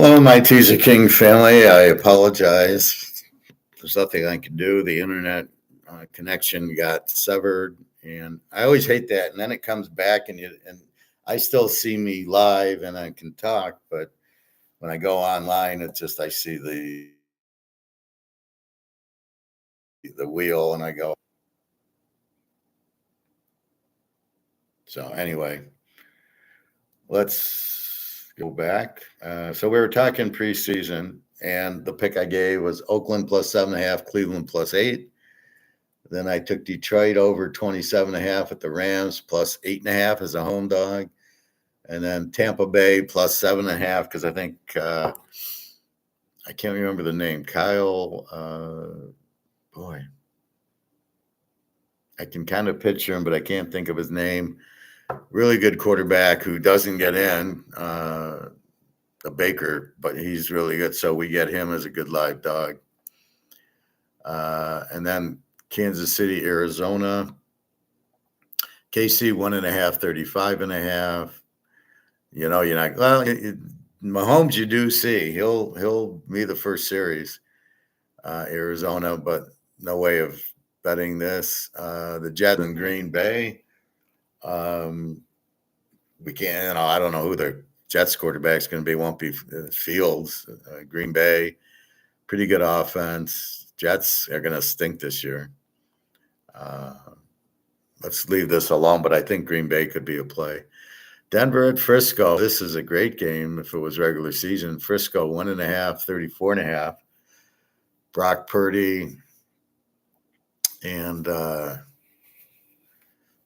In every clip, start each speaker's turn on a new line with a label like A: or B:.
A: Hello, my Teaserking family. I apologize. There's nothing I can do. The internet connection got severed, and I always hate that. And then it comes back, and I still see me live, and I can talk. But when I go online, it's just I see the wheel, and I go. So anyway, let's go back. So we were talking preseason, and the pick I gave was Oakland plus 7.5, Cleveland plus 8. Then I took Detroit over 27.5 at the Rams plus 8.5 as a home dog. And then Tampa Bay plus 7.5 because I think I can't remember the name. Kyle, boy, I can kind of picture him, but I can't think of his name. Really good quarterback who doesn't get in, the Baker, but he's really good. So we get him as a good live dog. And then Kansas City, Arizona. KC 1.5, 35.5. You know, you're not Mahomes. You do see he'll be the first series, Arizona, but no way of betting this. The Jets in Green Bay. We can't. You know, I don't know who the Jets quarterback's going to be. Won't be Fields. Green Bay, pretty good offense. Jets are going to stink this year. Let's leave this alone, but I think Green Bay could be a play. Denver at Frisco. This is a great game if it was regular season. Frisco 1.5, 34.5. Brock Purdy and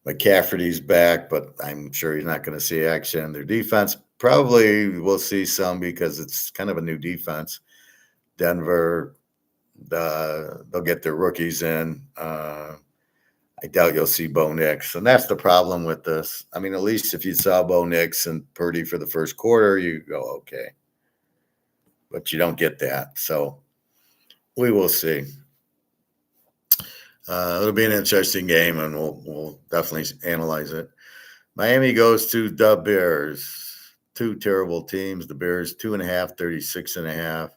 A: McCaffrey's back, but I'm sure he's not going to see action. Their defense probably will see some because it's kind of a new defense. Denver, they'll get their rookies in. I doubt you'll see Bo Nix. And that's the problem with this. I mean, at least if you saw Bo Nix and Purdy for the first quarter, you go, okay. But you don't get that. So we will see. It'll be an interesting game, and we'll definitely analyze it. Miami goes to the Bears. Two terrible teams. The Bears, 2.5, 36.5.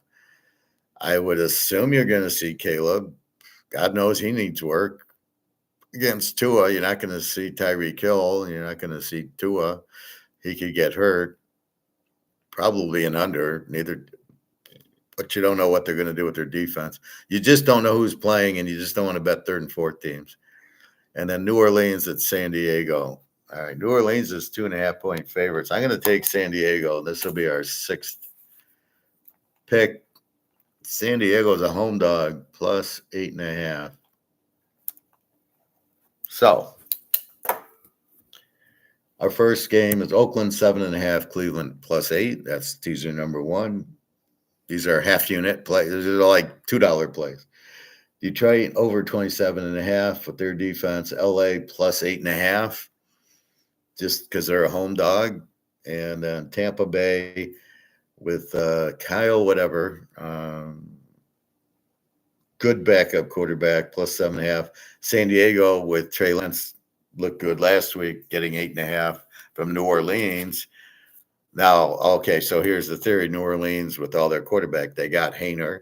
A: I would assume you're going to see Caleb. God knows he needs work. Against Tua, you're not going to see Tyreek Hill. You're not going to see Tua. He could get hurt. Probably an under. Neither, but you don't know what they're going to do with their defense. You just don't know who's playing, and you just don't want to bet third and fourth teams. And then New Orleans at San Diego. All right, New Orleans is 2.5-point favorites. I'm going to take San Diego. This will be our sixth pick. San Diego is a home dog plus 8.5. So, our first game is Oakland 7.5, Cleveland plus 8. That's teaser number 1. These are half unit plays. These are like $2 plays. Detroit over 27.5 with their defense. LA plus 8.5, just because they're a home dog. And then Tampa Bay with Kyle whatever. Good backup quarterback, plus 7.5. San Diego with Trey Lance looked good last week, getting 8.5 from New Orleans. Now, okay, so here's the theory. New Orleans, with all their quarterback, they got Hayner,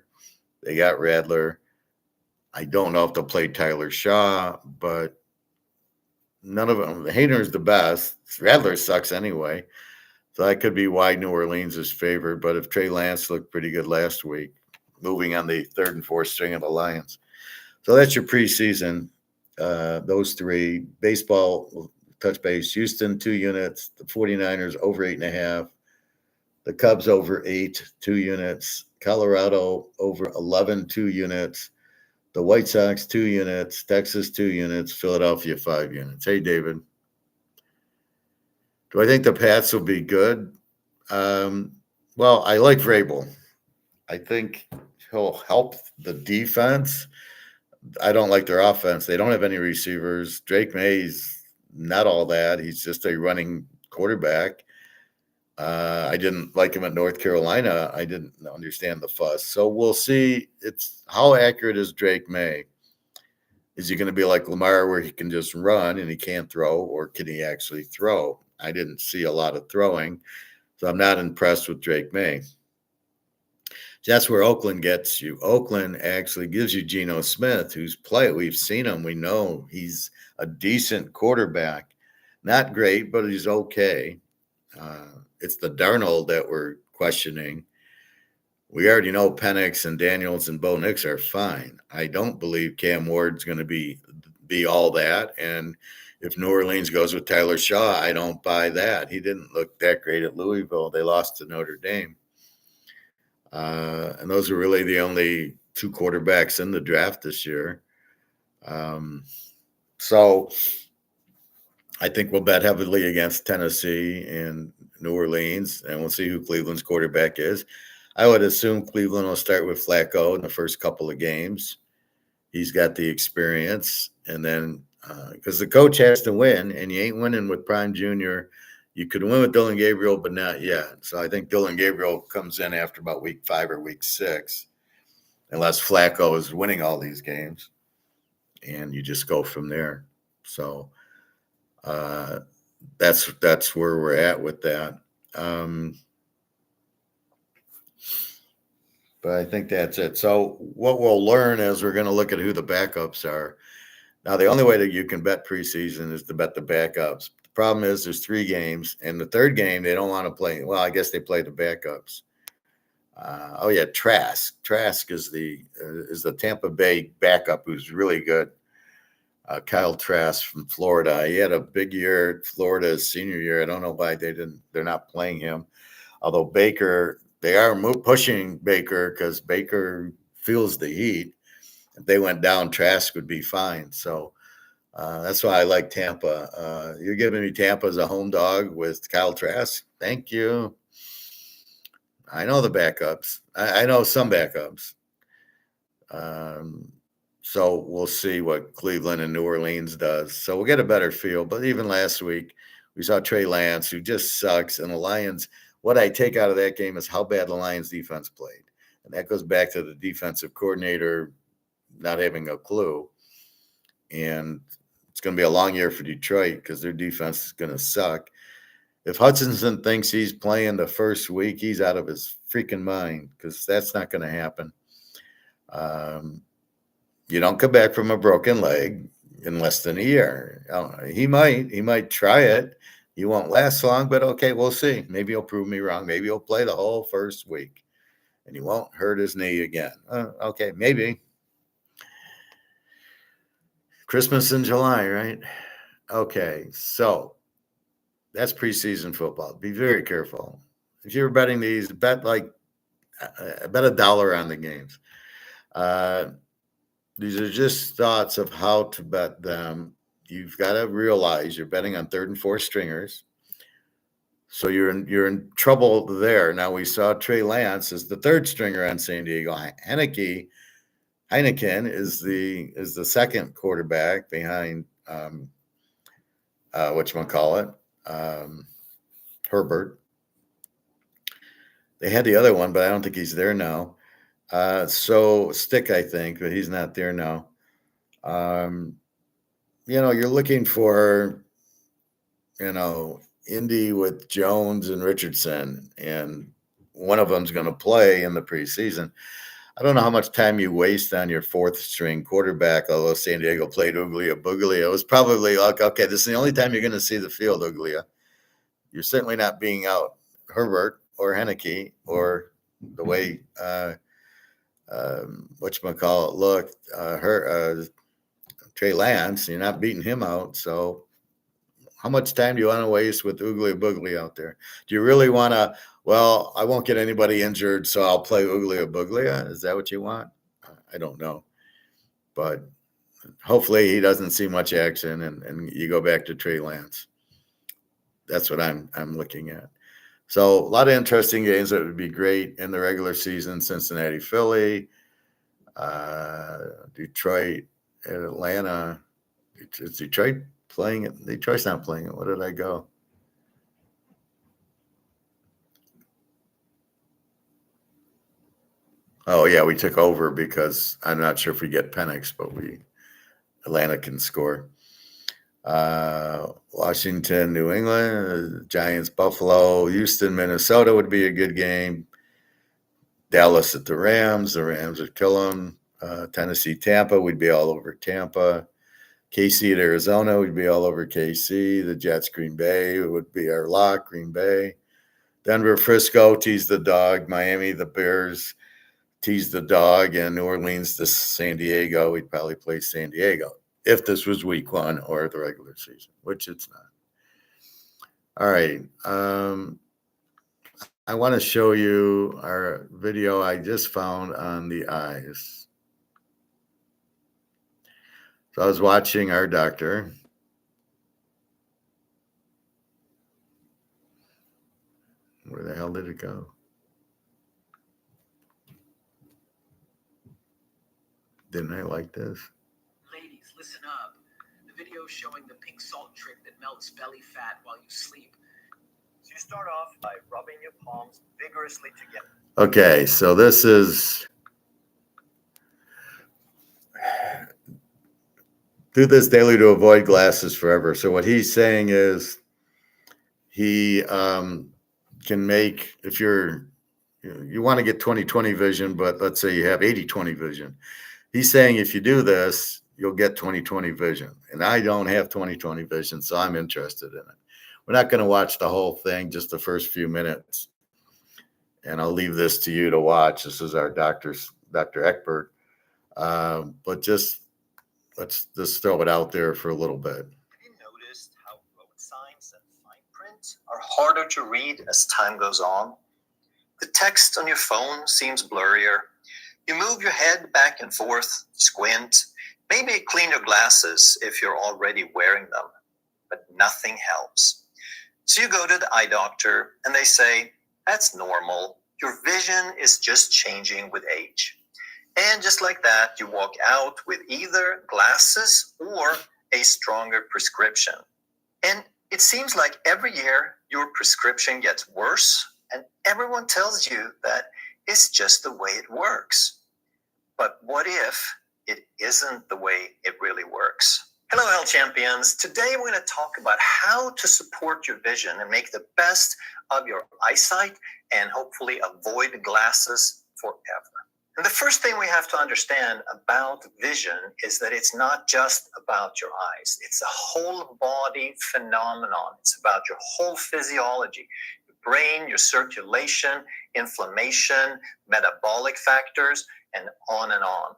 A: they got Radler. I don't know if they'll play Tyler Shaw, but none of them. Hayner's the best. Radler sucks anyway. So that could be why New Orleans is favored. But if Trey Lance looked pretty good last week, moving on the third and fourth string of the Lions. So that's your preseason. Those three. Baseball, touch base. Houston, 2 units. The 49ers over 8.5. The Cubs over 8, 2 units. Colorado over 11, 2 units. The White Sox, 2 units. Texas, 2 units. Philadelphia, 5 units. Hey, David. Do I think the Pats will be good? Well, I like Vrabel. I think he'll help the defense. I don't like their offense. They don't have any receivers. Drake May's not all that. He's just a running quarterback. I didn't like him at North Carolina. I didn't understand the fuss. So we'll see. It's how accurate is Drake May? Is he going to be like Lamar where he can just run and he can't throw, or can he actually throw? I didn't see a lot of throwing, so I'm not impressed with Drake May. That's where Oakland gets you. Oakland actually gives you Geno Smith, who's played. We've seen him. We know he's a decent quarterback. Not great, but he's okay. It's the Darnold that we're questioning. We already know Penix and Daniels and Bo Nix are fine. I don't believe Cam Ward's going to be all that. And if New Orleans goes with Tyler Shaw, I don't buy that. He didn't look that great at Louisville. They lost to Notre Dame. And those are really the only two quarterbacks in the draft this year. So I think we'll bet heavily against Tennessee and New Orleans, and we'll see who Cleveland's quarterback is. I would assume Cleveland will start with Flacco in the first couple of games. He's got the experience, and then because the coach has to win, and you ain't winning with Prime Jr., you could win with Dylan Gabriel, but not yet. So I think Dylan Gabriel comes in after about week 5 or week 6, unless Flacco is winning all these games, and you just go from there. So that's where we're at with that. But I think that's it. So what we'll learn is we're going to look at who the backups are. Now, the only way that you can bet preseason is to bet the backups. The problem is there's 3 games, and the third game they don't want to play. Well, I guess they play the backups. Trask. Trask is the Tampa Bay backup who's really good. Kyle Trask from Florida. He had a big year at Florida his senior year. I don't know why they're not playing him. Although Baker, they are pushing Baker because Baker feels the heat. If they went down, Trask would be fine. So that's why I like Tampa. You're giving me Tampa as a home dog with Kyle Trask. Thank you. I know the backups. I know some backups. So we'll see what Cleveland and New Orleans does. So we'll get a better feel. But even last week, we saw Trey Lance, who just sucks. And the Lions, what I take out of that game is how bad the Lions defense played. And that goes back to the defensive coordinator not having a clue. And it's going to be a long year for Detroit because their defense is going to suck. If Hutchinson thinks he's playing the first week, he's out of his freaking mind because that's not going to happen. You don't come back from a broken leg in less than a year. He might try it. He won't last long, but okay, we'll see. Maybe he'll prove me wrong. Maybe he'll play the whole first week, and he won't hurt his knee again. Okay, maybe. Christmas in July, right? Okay, so that's preseason football. Be very careful. If you're betting these, bet $1 on the games. These are just thoughts of how to bet them. You've got to realize you're betting on 3rd and 4th stringers. So you're in trouble there. Now we saw Trey Lance as the 3rd stringer on San Diego. Heineken is the second quarterback behind Herbert. They had the other one, but I don't think he's there now. So Stick, I think, but he's not there now. You're looking for, Indy with Jones and Richardson, and one of them's going to play in the preseason. I don't know how much time you waste on your 4th string quarterback, although San Diego played Uglia Buglia. It was probably like, okay, this is the only time you're going to see the field, Uglia. You're certainly not being out Herbert or Heineke or the way Trey Lance. You're not beating him out. So how much time do you want to waste with Uglia Buglia out there? Do you really want to? Well, I won't get anybody injured, so I'll play Uglia Buglia. Is that what you want? I don't know. But hopefully he doesn't see much action and you go back to Trey Lance. That's what I'm looking at. So a lot of interesting games that would be great in the regular season. Cincinnati, Philly, Detroit, Atlanta. Is Detroit playing it? Detroit's not playing it. Where did I go? Oh, yeah, we took over because I'm not sure if we get Penix, but Atlanta can score. Washington, New England, Giants, Buffalo, Houston, Minnesota would be a good game. Dallas at the Rams would kill them. Tennessee, Tampa, we'd be all over Tampa. KC at Arizona, we'd be all over KC. The Jets, Green Bay would be our lock, Green Bay. Denver, Frisco, tease the dog. Miami, the Bears, tease the dog. And New Orleans, the San Diego, we'd probably play San Diego if this was week 1 or the regular season, which it's not. All right. I want to show you our video I just found on the eyes. So I was watching our doctor. Where the hell did it go? Didn't I like this?
B: Ladies, listen up. The video is showing the pink salt trick that melts belly fat while you sleep. So you start off by rubbing your palms vigorously together.
A: Okay, so this is... Do this daily to avoid glasses forever. So what he's saying is he can make, if you want to get 20/20 vision, but let's say you have 80/20 vision. He's saying if you do this, you'll get 20/20 vision. And I don't have 20/20 vision, so I'm interested in it. We're not going to watch the whole thing, just the first few minutes. And I'll leave this to you to watch. This is our Dr. Eckberg. But just let's just throw it out there for a little bit.
B: Have you noticed how road signs and fine print are harder to read as time goes on? The text on your phone seems blurrier. You move your head back and forth, squint, maybe clean your glasses if you're already wearing them, but nothing helps. So you go to the eye doctor and they say, that's normal. Your vision is just changing with age. And just like that, you walk out with either glasses or a stronger prescription. And it seems like every year your prescription gets worse, and everyone tells you that it's just the way it works. But what if it isn't the way it really works? Hello, health champions. Today we're going to talk about how to support your vision and make the best of your eyesight and hopefully avoid glasses forever. And the first thing we have to understand about vision is that it's not just about your eyes. It's a whole body phenomenon. It's about your whole physiology, your brain, your circulation, inflammation, metabolic factors, and on and on.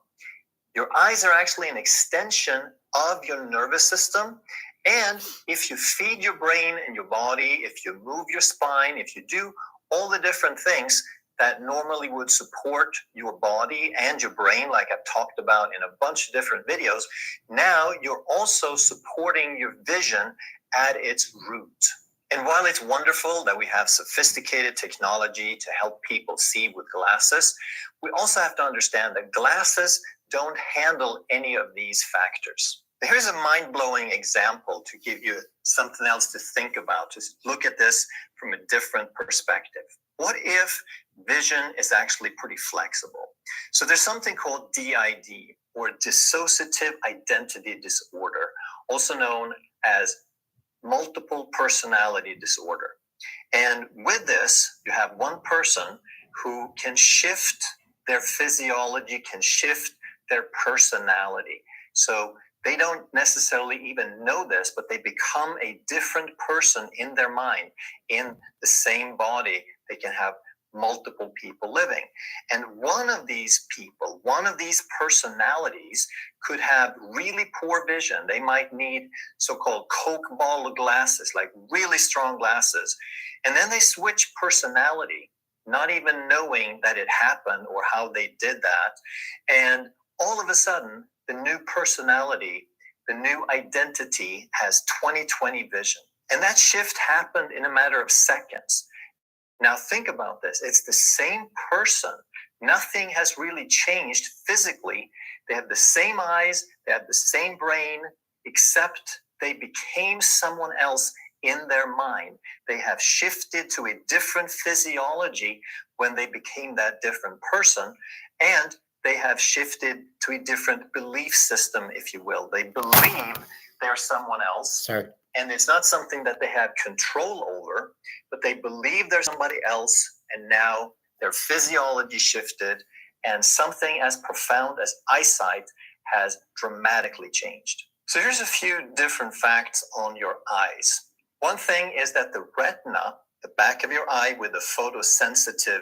B: Your eyes are actually an extension of your nervous system. And if you feed your brain and your body, if you move your spine, if you do all the different things that normally would support your body and your brain, like I've talked about in a bunch of different videos, now you're also supporting your vision at its root. And while it's wonderful that we have sophisticated technology to help people see with glasses, we also have to understand that glasses don't handle any of these factors. Here's a mind-blowing example to give you something else to think about, to look at this from a different perspective. What if vision is actually pretty flexible? So there's something called DID, or dissociative identity disorder, also known as multiple personality disorder. And with this, you have one person who can shift their physiology, can shift their personality. So they don't necessarily even know this, but they become a different person in their mind. In the same body, they can have multiple people living. And one of these people, one of these personalities could have really poor vision. They might need so-called Coke bottle glasses, like really strong glasses. And then they switch personality, not even knowing that it happened or how they did that. And all of a sudden, the new personality, the new identity has 20/20 vision. And that shift happened in a matter of seconds. Now think about this. It's the same person. Nothing has really changed physically. They have the same eyes, they have the same brain, except they became someone else in their mind. They have shifted to a different physiology when they became that different person. And they have shifted to a different belief system, if you will. They believe they're someone else.
A: Sorry.
B: And it's not something that they have control over, but they believe there's somebody else, and now their physiology shifted, and something as profound as eyesight has dramatically changed. So here's a few different facts on your eyes. One thing is that the retina, the back of your eye with the photosensitive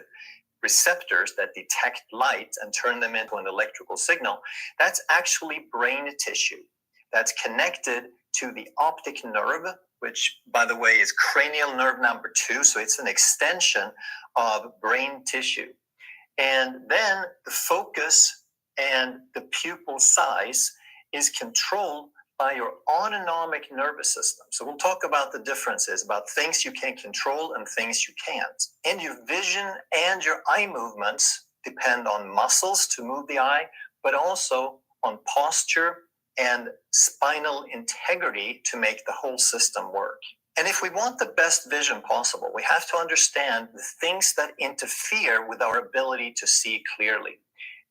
B: receptors that detect light and turn them into an electrical signal, that's actually brain tissue that's connected to the optic nerve, which, by the way, is cranial nerve number 2. So it's an extension of brain tissue. And then the focus and the pupil size is controlled by your autonomic nervous system. So we'll talk about the differences, about things you can control and things you can't. And your vision and your eye movements depend on muscles to move the eye, but also on posture and spinal integrity to make the whole system work. And if we want the best vision possible, we have to understand the things that interfere with our ability to see clearly.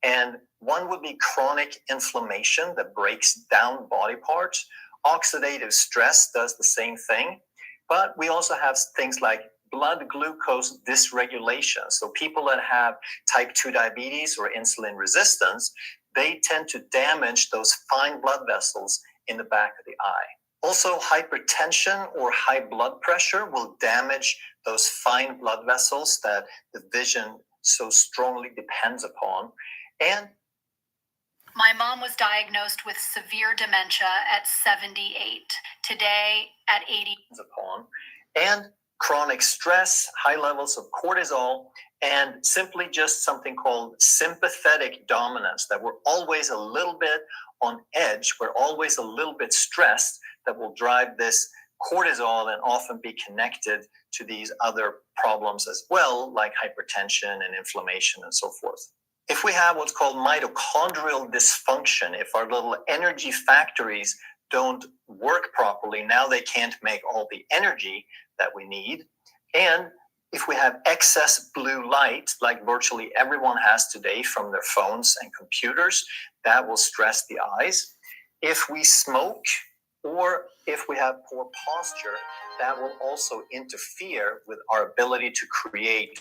B: And one would be chronic inflammation that breaks down body parts. Oxidative stress does the same thing. But we also have things like blood glucose dysregulation. So people that have type 2 diabetes or insulin resistance, they tend to damage those fine blood vessels in the back of the eye. Also, hypertension or high blood pressure will damage those fine blood vessels that the vision so strongly depends upon. And
C: my mom was diagnosed with severe dementia at 78. Today, at 80.
B: Upon. And chronic stress, high levels of cortisol, and simply just something called sympathetic dominance, that we're always a little bit on edge, we're always a little bit stressed, that will drive this cortisol and often be connected to these other problems as well, like hypertension and inflammation and so forth. If we have what's called mitochondrial dysfunction, if our little energy factories don't work properly, now they can't make all the energy that we need. And if we have excess blue light, like virtually everyone has today from their phones and computers, that will stress the eyes. If we smoke, or if we have poor posture, that will also interfere with our ability to create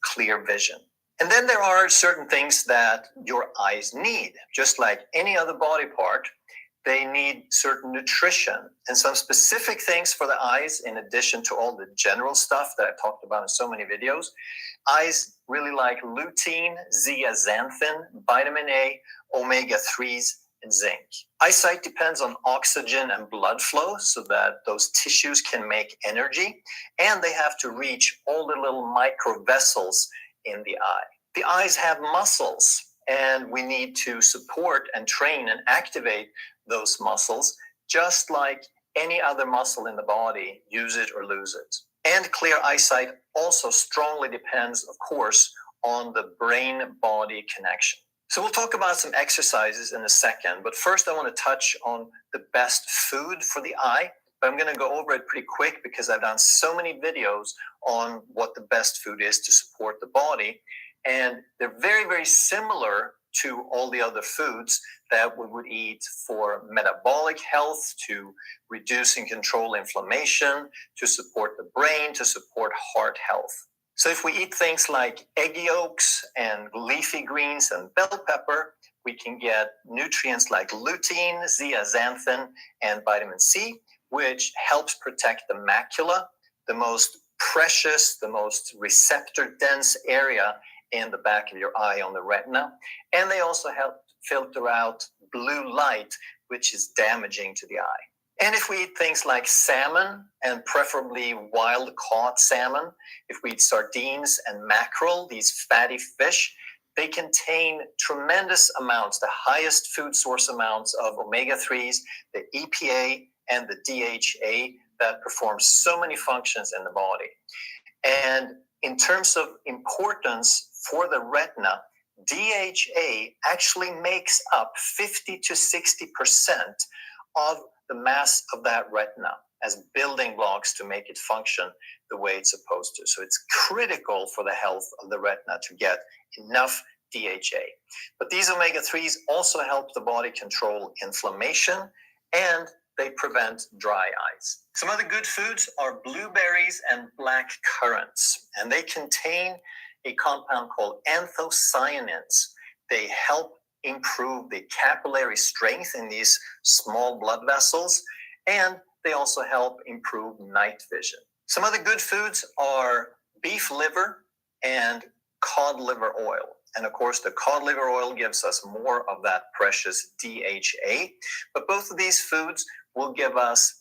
B: clear vision. And then there are certain things that your eyes need. Just like any other body part, they need certain nutrition and some specific things for the eyes, in addition to all the general stuff that I've talked about in so many videos. Eyes really like lutein, zeaxanthin, vitamin A, omega-3s, and zinc. Eyesight depends on oxygen and blood flow so that those tissues can make energy, and they have to reach all the little micro vessels in the eye. The eyes have muscles, and we need to support and train and activate those muscles, just like any other muscle in the body, use it or lose it. And clear eyesight also strongly depends, of course, on the brain-body connection. So we'll talk about some exercises in a second, but first I want to touch on the best food for the eye. But I'm going to go over it pretty quick because I've done so many videos on what the best food is to support the body. And they're very, very similar to all the other foods that we would eat for metabolic health, to reduce and control inflammation, to support the brain, to support heart health. So if we eat things like egg yolks and leafy greens and bell pepper, we can get nutrients like lutein, zeaxanthin, and vitamin C, which helps protect the macula, the most precious, the most receptor-dense area in the back of your eye on the retina. And they also help filter out blue light, which is damaging to the eye. And if we eat things like salmon, and preferably wild-caught salmon, if we eat sardines and mackerel, these fatty fish, they contain tremendous amounts, the highest food source amounts of omega-3s, the EPA, and the DHA that perform so many functions in the body. And in terms of importance for the retina, DHA actually makes up 50 to 60% of the mass of that retina as building blocks to make it function the way it's supposed to. So it's critical for the health of the retina to get enough DHA. But these omega-3s also help the body control inflammation, and they prevent dry eyes. Some other good foods are blueberries and black currants, and they contain a compound called anthocyanins. They help improve the capillary strength in these small blood vessels, and they also help improve night vision. Some other good foods are beef liver and cod liver oil. And of course, the cod liver oil gives us more of that precious DHA. But both of these foods will give us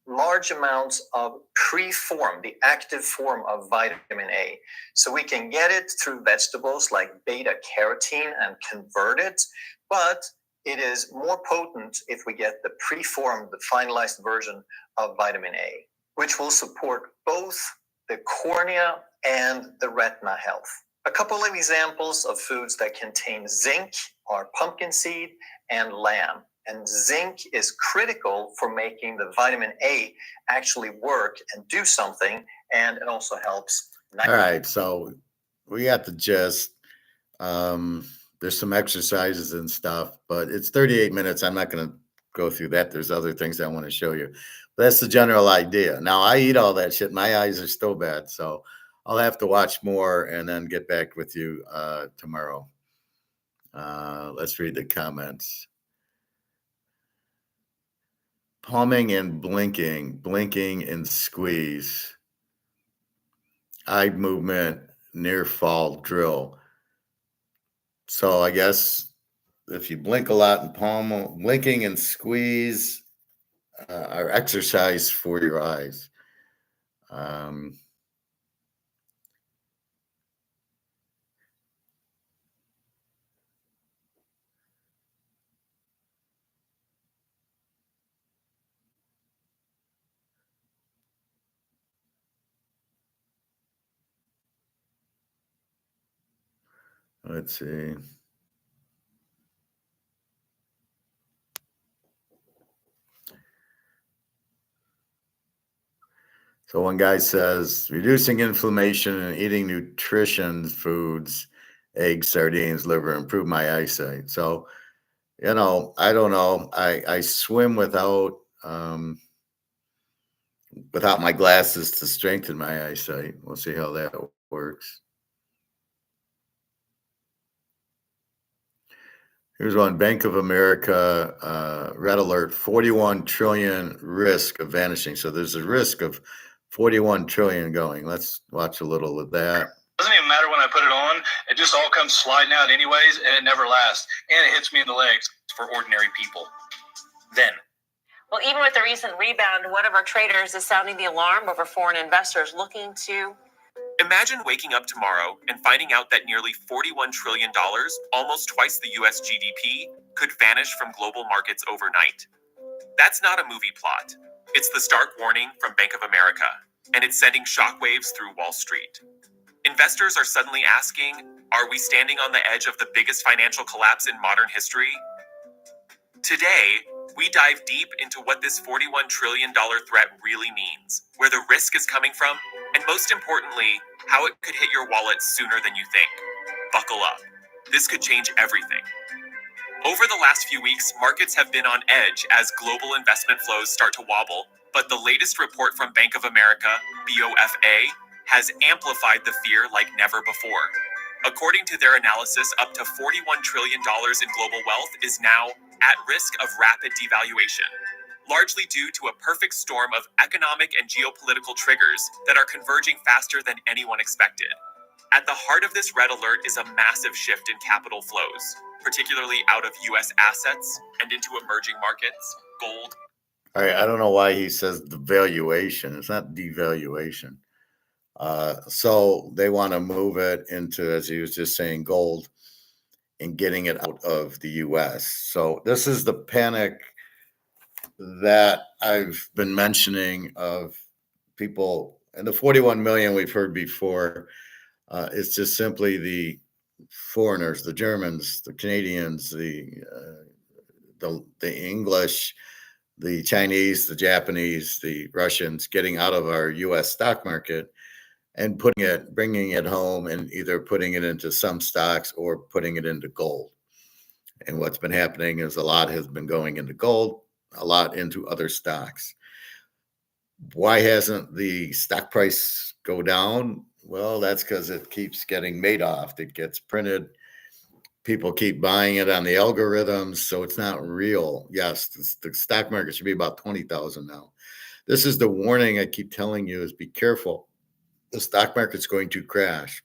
B: large amounts of preform, the active form of vitamin A. So we can get it through vegetables like beta carotene and convert it, but it is more potent if we get the preformed, the finalized version of vitamin A, which will support both the cornea and the retina health. A couple of examples of foods that contain zinc are pumpkin seed and lamb. And zinc is critical for making the vitamin A actually work and do something, and it also helps.
A: All right, so we got the gist. There's some exercises and stuff, but it's 38 minutes. I'm not going to go through that. There's other things I want to show you. But that's the general idea. Now, I eat all that shit. My eyes are still bad, so I'll have to watch more and then get back with you tomorrow. Let's read the comments. Palming and blinking and squeeze. Eye movement, near fall drill. So I guess if you blink a lot and palm, blinking and squeeze are exercise for your eyes. Let's see. So one guy says, reducing inflammation and eating nutrition foods, eggs, sardines, liver, improve my eyesight. So, I don't know. I swim without my glasses to strengthen my eyesight. We'll see how that works. Here's one. Bank of America, red alert, 41 trillion risk of vanishing. So there's a risk of 41 trillion going. Let's watch a little of that.
D: Doesn't even matter when I put it on. It just all comes sliding out anyways, and it never lasts. And it hits me in the legs for ordinary people. Then.
E: Well, even with the recent rebound, one of our traders is sounding the alarm over foreign investors looking to...
F: Imagine waking up tomorrow and finding out that nearly $41 trillion, almost twice the US GDP, could vanish from global markets overnight. That's not a movie plot. It's the stark warning from Bank of America, and it's sending shockwaves through Wall Street. Investors are suddenly asking, are we standing on the edge of the biggest financial collapse in modern history? Today, we dive deep into what this $41 trillion threat really means, where the risk is coming from, and most importantly, how it could hit your wallet sooner than you think. Buckle up. This could change everything. Over the last few weeks, markets have been on edge as global investment flows start to wobble, but the latest report from Bank of America, BOFA, has amplified the fear like never before. According to their analysis, up to $41 trillion in global wealth is now at risk of rapid devaluation, largely due to a perfect storm of economic and geopolitical triggers that are converging faster than anyone expected. At the heart of this red alert is a massive shift in capital flows, particularly out of U.S. assets and into emerging markets, gold.
A: All right, I don't know why he says devaluation. It's not devaluation. So they want to move it into, as he was just saying, gold and getting it out of the U.S. So this is the panic that I've been mentioning of people, and the 41 million we've heard before. It's just simply the foreigners, the Germans, the Canadians, the English, the Chinese, the Japanese, the Russians getting out of our U.S. stock market and bringing it home and either putting it into some stocks or putting it into gold. And what's been happening is a lot has been going into gold, a lot into other stocks. Why hasn't the stock price go down? Well, that's because it keeps getting made off. It gets printed. People keep buying it on the algorithms, so it's not real. Yes, the stock market should be about 20,000 now. This is the warning I keep telling you: is be careful. The stock market's going to crash.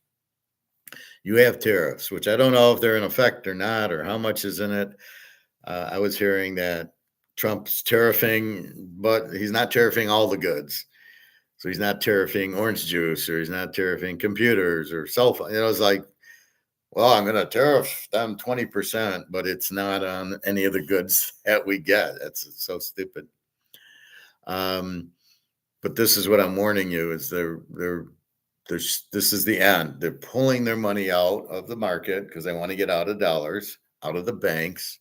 A: You have tariffs, which I don't know if they're in effect or not, or how much is in it. I was hearing that Trump's tariffing, but he's not tariffing all the goods. So he's not tariffing orange juice, or he's not tariffing computers or cell phone. It's like, well, I'm going to tariff them 20%, but it's not on any of the goods that we get. That's so stupid. But this is what I'm warning you: is this is the end. They're pulling their money out of the market because they want to get out of dollars, out of the banks.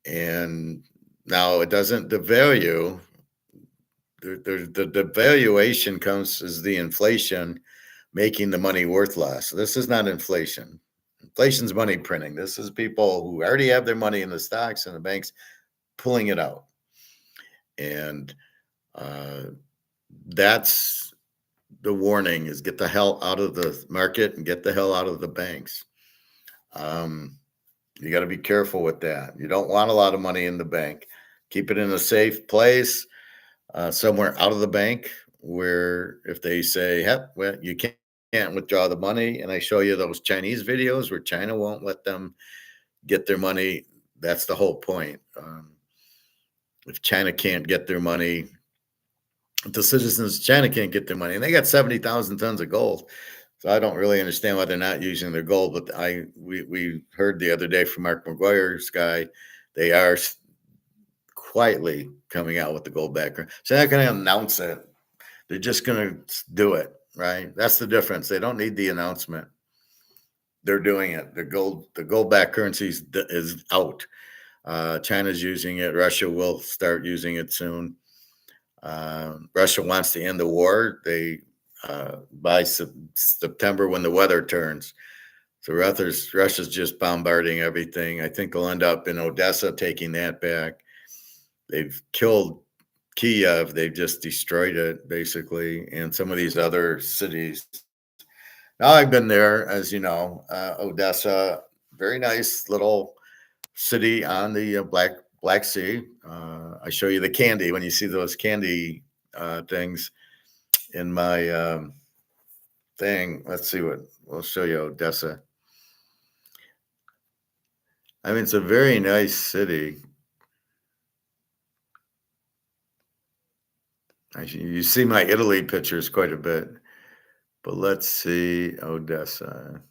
A: And now it doesn't devalue. The devaluation comes as the inflation making the money worth less. This is not inflation. Inflation's money printing. This is people who already have their money in the stocks and the banks pulling it out. And that's the warning: is get the hell out of the market and get the hell out of the banks. You got to be careful with that. You don't want a lot of money in the bank. Keep it in a safe place, somewhere out of the bank, where if they say, "Yep, well, you can't withdraw the money," and I show you those Chinese videos where China won't let them get their money, that's the whole point. If China can't get their money, the citizens of China can't get their money, and they got 70,000 tons of gold. So I don't really understand why they're not using their gold. But we heard the other day from Mark McGuire's guy, they are quietly coming out with the gold background. So they're not going to announce it. They're just going to do it, right? That's the difference. They don't need the announcement. They're doing it. The gold backed currency is out. China's using it. Russia will start using it soon. Russia wants to end the war. They by September, when the weather turns. So Russia's just bombarding everything. I think they'll end up in Odessa, taking that back. They've killed Kiev. They've just destroyed it, basically, and some of these other cities. Now, I've been there, as you know, Odessa, very nice little city on the Black Sea. I show you the candy when you see those candy things in my thing. Let's see what we'll show you. Odessa. I mean, it's a very nice city. You see my Italy pictures quite a bit, but let's see Odessa.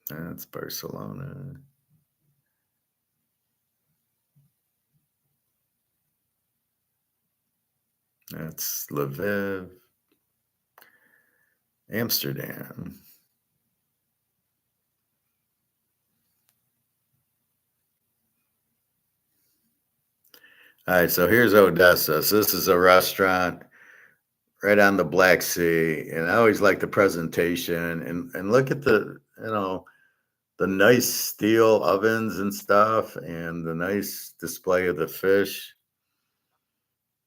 A: That's Barcelona. That's Lviv. Amsterdam. All right, so here's Odessa. So this is a restaurant right on the Black Sea, and I always like the presentation. And look at the the nice steel ovens and stuff, and the nice display of the fish.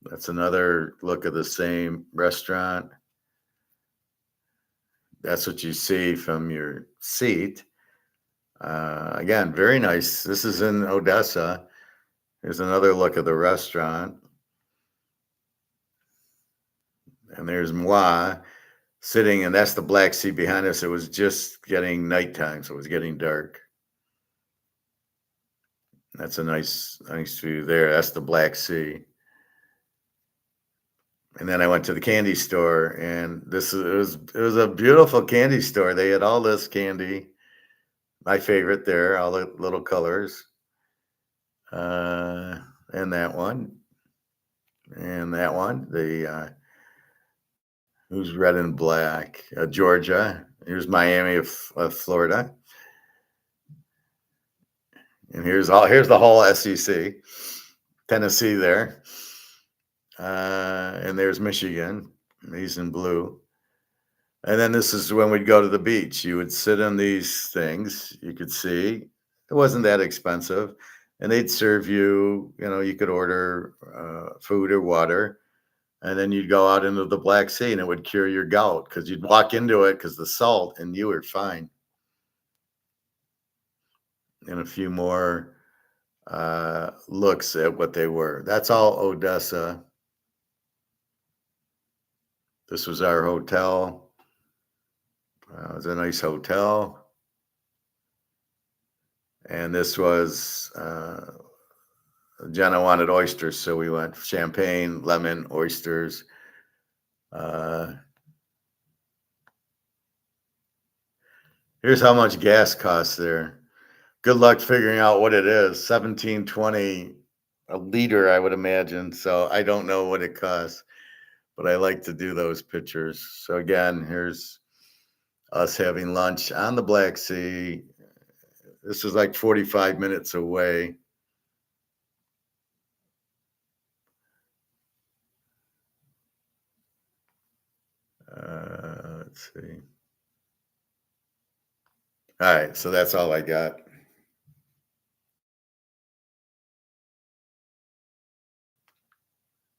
A: That's another look of the same restaurant. That's what you see from your seat. Again, very nice. This is in Odessa. Here's another look of the restaurant. And there's moi sitting, and that's the Black Sea behind us. It was just getting nighttime, so it was getting dark. That's a nice view there. That's the Black Sea. And then I went to the candy store, and it was a beautiful candy store. They had all this candy. My favorite there, all the little colors. And that one. And that one. Who's red and black? Georgia. Here's Miami of Florida. And here's the whole SEC. Tennessee there. And there's Michigan. He's in blue. And then this is when we'd go to the beach. You would sit on these things. You could see it wasn't that expensive. And they'd serve you, you could order food or water. And then you'd go out into the Black Sea and it would cure your gout because you'd walk into it because the salt and you were fine. And a few more looks at what they were. That's all Odessa. This was our hotel. It was a nice hotel. And this was, Jenna wanted oysters, so we went champagne, lemon, oysters. Here's how much gas costs there. Good luck figuring out what it is. $17.20 a liter, I would imagine. So I don't know what it costs, but I like to do those pictures. So again, here's us having lunch on the Black Sea. This is like 45 minutes away. Let's see. All right, so that's all I got.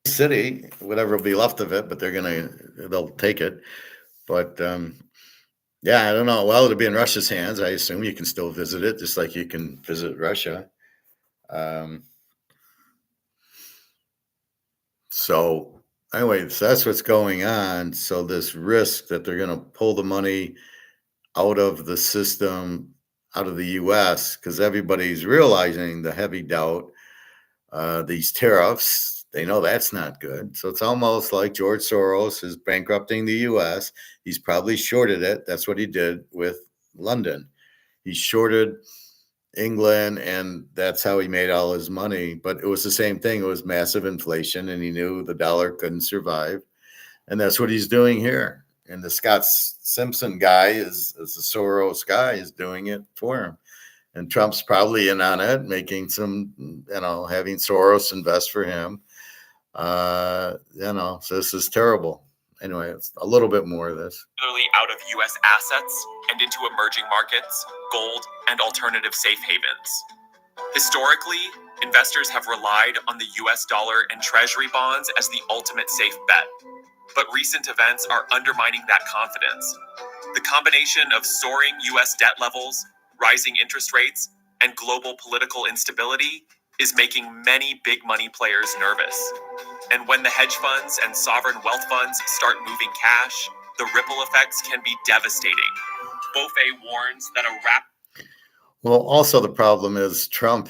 A: City, whatever will be left of it, but they'll take it. But yeah, I don't know. Well, it'll be in Russia's hands. I assume you can still visit it, just like you can visit Russia. So anyway, so that's what's going on. So this risk that they're going to pull the money out of the system, out of the U.S., because everybody's realizing the heavy doubt, these tariffs, they know that's not good. So it's almost like George Soros is bankrupting the U.S. He's probably shorted it. That's what he did with London. He shorted England, and that's how he made all his money. But it was the same thing. It was massive inflation, and he knew the dollar couldn't survive. And that's what he's doing here. And the Scott Simpson guy is the Soros guy is doing it for him. And Trump's probably in on it, making some, having Soros invest for him. So this is terrible. Anyway, it's a little bit more of this.
F: Particularly out of U.S. assets and into emerging markets, gold, and alternative safe havens. Historically, investors have relied on the U.S. dollar and treasury bonds as the ultimate safe bet. But recent events are undermining that confidence. The combination of soaring U.S. debt levels, rising interest rates, and global political instability is making many big money players nervous. And when the hedge funds and sovereign wealth funds start moving cash, the ripple effects can be devastating. Bofe warns that
A: Well, also the problem is Trump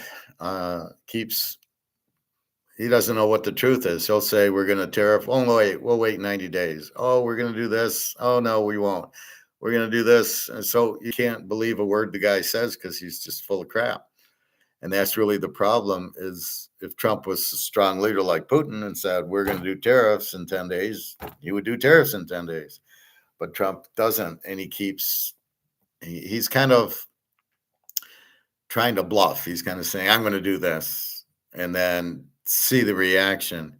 A: he doesn't know what the truth is. He'll say, we're going to tariff. Oh, wait, we'll wait 90 days. Oh, we're going to do this. Oh, no, we won't. We're going to do this. And so you can't believe a word the guy says because he's just full of crap. And that's really the problem is if Trump was a strong leader like Putin and said, we're going to do tariffs in 10 days, he would do tariffs in 10 days. But Trump doesn't. And he's kind of trying to bluff. He's kind of saying, I'm going to do this. And then see the reaction.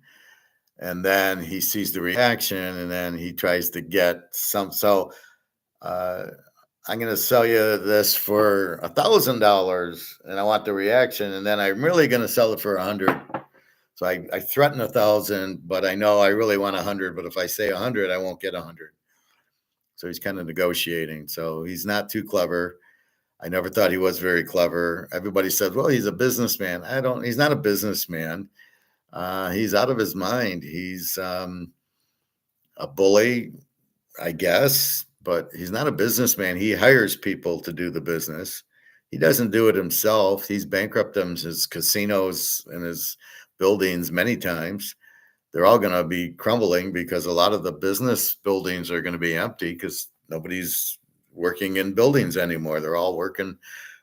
A: And then he sees the reaction and then he tries to get some. So I'm going to sell you this for $1,000 and I want the reaction. And then I'm really going to sell it for 100. So I threaten 1,000, but I know I really want 100. But if I say 100, I won't get 100. So he's kind of negotiating. So he's not too clever. I never thought he was very clever. Everybody said, well, he's a businessman. He's not a businessman. He's out of his mind. He's a bully, I guess, but he's not a businessman. He hires people to do the business. He doesn't do it himself. He's bankrupted his casinos and his buildings many times. They're all going to be crumbling because a lot of the business buildings are going to be empty because nobody's working in buildings anymore. They're all working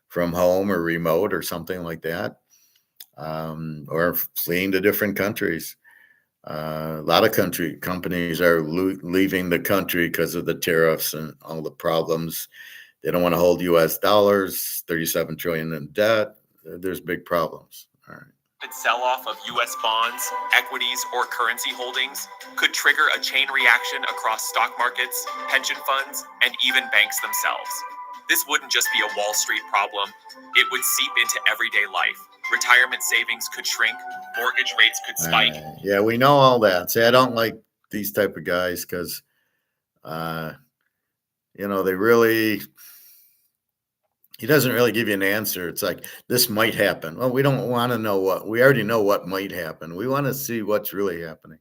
A: from home or remote or something like that, or fleeing to different countries. A lot of companies are leaving the country because of the tariffs and all the problems. They don't want to hold U.S. dollars, 37 trillion in debt. There's big problems. All right.
F: Sell-off of U.S. bonds, equities, or currency holdings could trigger a chain reaction across stock markets, pension funds, and even banks themselves. This wouldn't just be a Wall Street problem. It would seep into everyday life. Retirement savings could shrink, mortgage rates could spike.
A: Yeah, we know all that. See, I don't like these type of guys because, they really, he doesn't really give you an answer. It's like, this might happen. Well, we don't want to know we already know what might happen. We want to see what's really happening.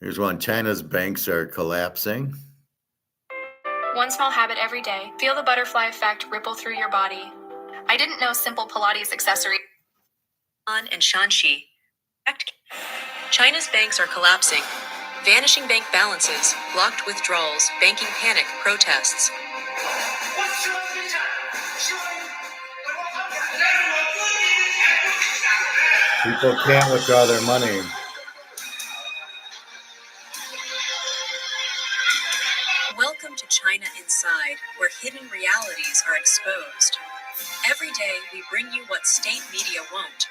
A: Here's one. China's banks are collapsing.
C: One small habit every day. Feel the butterfly effect ripple through your body. I didn't know simple Pilates accessory.
G: Han and Shanxi. China's banks are collapsing. Vanishing bank balances, blocked withdrawals, banking panic, protests.
A: People can't withdraw their money.
G: Welcome to China Inside, where hidden realities are exposed. Every day, we bring you what state media won't.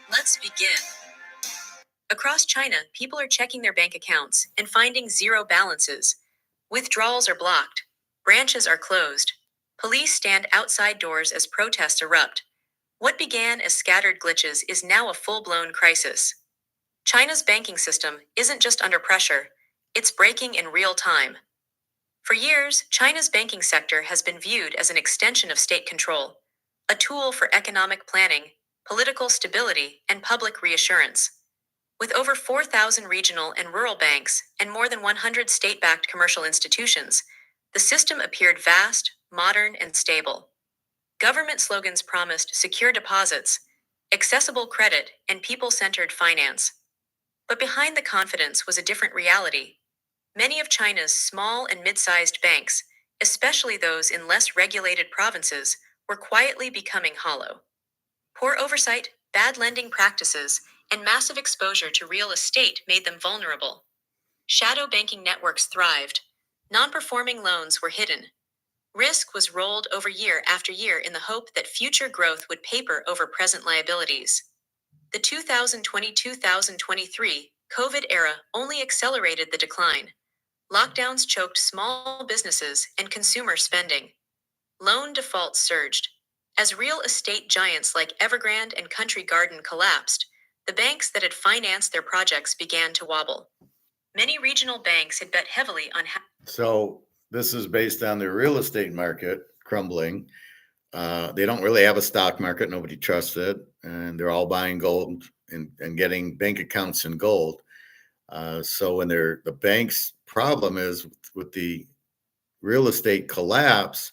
G: Let's begin. Across China, people are checking their bank accounts and finding zero balances. Withdrawals are blocked. Branches are closed. Police stand outside doors as protests erupt. What began as scattered glitches is now a full-blown crisis. China's banking system isn't just under pressure, it's breaking in real time. For years, China's banking sector has been viewed as an extension of state control, a tool for economic planning, political stability, and public reassurance. With over 4,000 regional and rural banks and more than 100 state-backed commercial institutions, the system appeared vast, modern, and stable. Government slogans promised secure deposits, accessible credit, and people-centered finance. But behind the confidence was a different reality. Many of China's small and mid-sized banks, especially those in less regulated provinces, were quietly becoming hollow. Poor oversight, bad lending practices, and massive exposure to real estate made them vulnerable. Shadow banking networks thrived. Non-performing loans were hidden. Risk was rolled over year after year in the hope that future growth would paper over present liabilities. The 2020-2023 COVID era only accelerated the decline. Lockdowns choked small businesses and consumer spending. Loan defaults surged. As real estate giants like Evergrande and Country Garden collapsed, the banks that had financed their projects began to wobble. Many regional banks had bet heavily on.
A: So this is based on the real estate market crumbling. They don't really have a stock market. Nobody trusts it. And they're all buying gold and getting bank accounts in gold. So when the bank's problem is with the real estate collapse.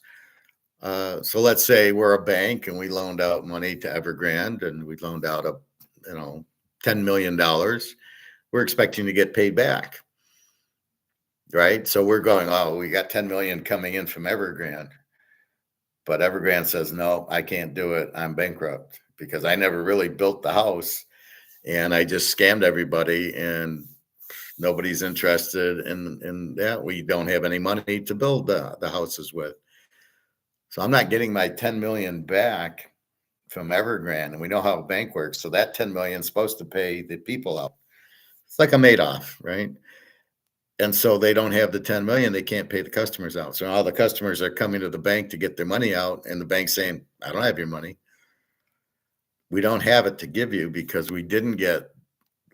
A: So let's say we're a bank and we loaned out money to Evergrande and we loaned out $10 million. We're expecting to get paid back. Right. So we're going, oh, we got 10 million coming in from Evergrande. But Evergrande says, no, I can't do it. I'm bankrupt because I never really built the house and I just scammed everybody and nobody's interested in that. We don't have any money to build the houses with. So I'm not getting my 10 million back from Evergrande, and we know how a bank works. So that 10 million is supposed to pay the people out. It's like a Madoff, right? And so they don't have the 10 million. They can't pay the customers out. So all the customers are coming to the bank to get their money out, and the bank's saying, I don't have your money. We don't have it to give you because we didn't get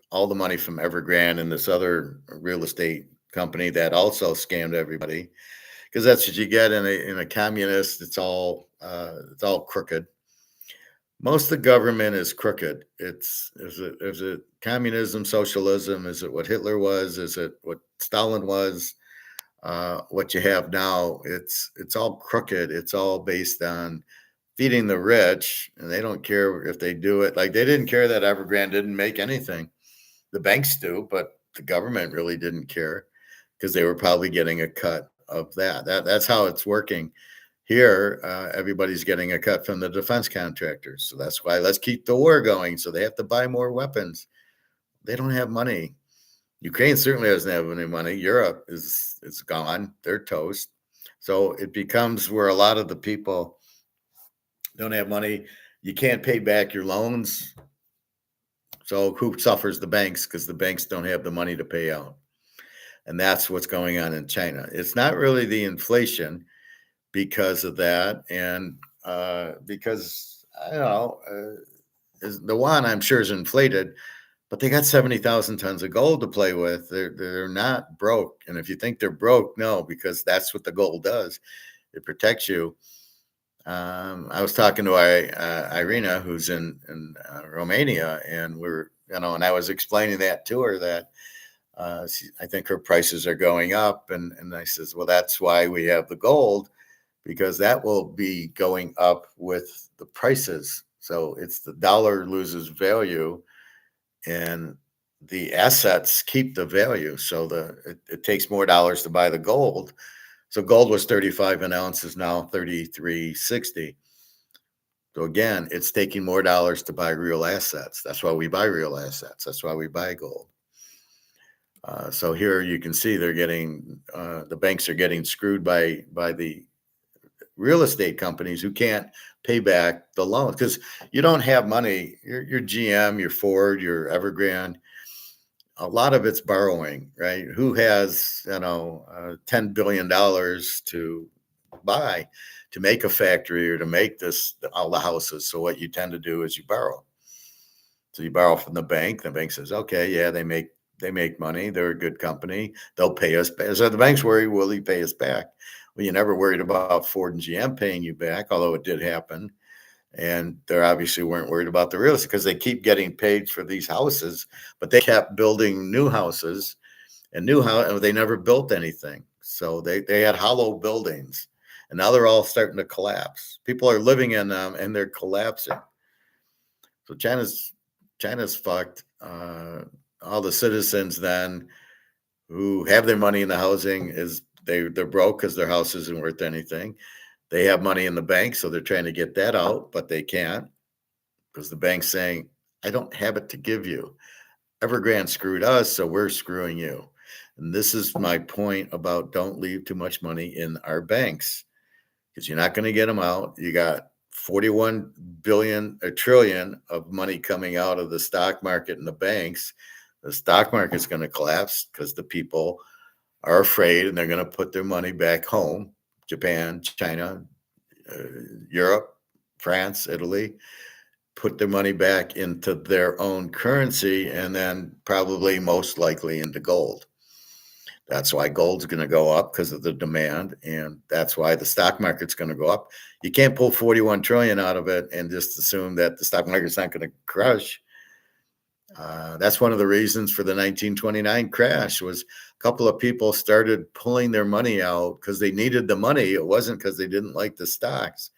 A: all the money from Evergrande and this other real estate company that also scammed everybody. Because that's what you get in a communist. It's all crooked. Most of the government is crooked. Is it communism, socialism? Is it what Hitler was? Is it what Stalin was? What you have now? It's all crooked. It's all based on feeding the rich, and they don't care if they do it. Like they didn't care that Evergrande didn't make anything. The banks do, but the government really didn't care because they were probably getting a cut of that. That's how it's working here. Everybody's getting a cut from the defense contractors. So that's why let's keep the war going. So they have to buy more weapons. They don't have money. Ukraine certainly doesn't have any money. Europe is gone. They're toast. So it becomes where a lot of the people don't have money. You can't pay back your loans. So who suffers? The banks, because the banks don't have the money to pay out. And that's what's going on in China. It's not really the inflation because of that. And because, I don't know, the yuan, I'm sure, is inflated, but they got 70,000 tons of gold to play with. They're not broke. And if you think they're broke, no, because that's what the gold does. It protects you. I was talking to Irina, who's in Romania, and and I was explaining that to her that I think her prices are going up, and I says, well, that's why we have the gold, because that will be going up with the prices. So it's the dollar loses value, and the assets keep the value. So it takes more dollars to buy the gold. So gold was 35 an ounce, is now 33.60. So again, it's taking more dollars to buy real assets. That's why we buy real assets. That's why we buy gold. So here you can see they're getting the banks are getting screwed by the real estate companies who can't pay back the loans because you don't have money. Your GM, your Ford, your Evergrande, a lot of it's borrowing, right? Who has $10 billion to buy to make a factory or to make all the houses? So what you tend to do is you borrow. So you borrow from the bank. The bank says, okay, yeah, they make money. They're a good company. They'll pay us back. So the banks worry, will he pay us back? Well, you never worried about Ford and GM paying you back, although it did happen. And they obviously weren't worried about the real estate because they keep getting paid for these houses, but they kept building new houses and they never built anything. So they had hollow buildings, and now they're all starting to collapse. People are living in them and they're collapsing. So China's fucked. All the citizens then who have their money in the housing they're broke because their house isn't worth anything. They have money in the bank, so they're trying to get that out, but they can't because the bank's saying, I don't have it to give you. Evergrande screwed us, so we're screwing you. And this is my point about don't leave too much money in our banks because you're not going to get them out. You got 41 billion, a trillion of money coming out of the stock market and the banks. The stock market's going to collapse because the people are afraid and they're going to put their money back home. Japan, China, Europe, France, Italy, put their money back into their own currency and then probably most likely into gold. That's why gold's going to go up because of the demand, and that's why the stock market's going to go up. You can't pull 41 trillion out of it and just assume that the stock market's not going to crush. That's one of the reasons for the 1929 crash was a couple of people started pulling their money out because they needed the money. It wasn't because they didn't like the stocks.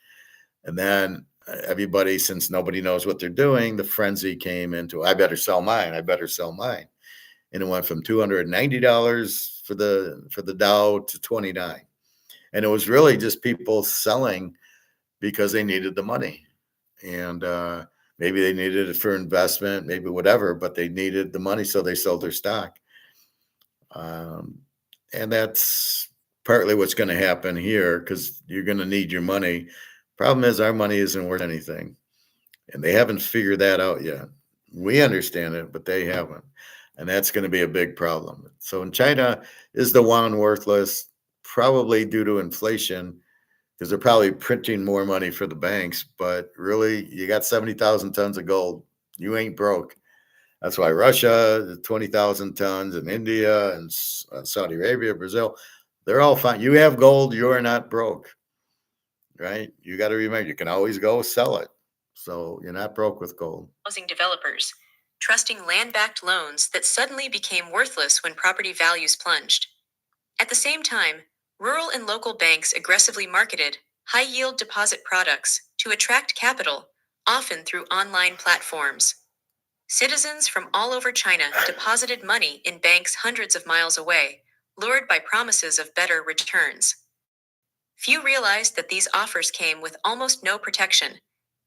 A: And then everybody, since nobody knows what they're doing, the frenzy came into, I better sell mine. I better sell mine. And it went from $290 for the Dow to 29. And it was really just people selling because they needed the money. And maybe they needed it for investment, maybe whatever, but they needed the money, so they sold their stock. And that's partly what's going to happen here because you're going to need your money. Problem is our money isn't worth anything. And they haven't figured that out yet. We understand it, but they haven't. And that's going to be a big problem. So in China, is the yuan worthless? Probably due to inflation, because they're probably printing more money for the banks. But really, you got 70,000 tons of gold. You ain't broke. That's why Russia, 20,000 tons, and India, and Saudi Arabia, Brazil, they're all fine. You have gold, you're not broke, right? You got to remember, you can always go sell it. So you're not broke with gold.
G: Housing developers, trusting land-backed loans that suddenly became worthless when property values plunged. At the same time, rural and local banks aggressively marketed high-yield deposit products to attract capital, often through online platforms. Citizens from all over China deposited money in banks hundreds of miles away, lured by promises of better returns. Few realized that these offers came with almost no protection.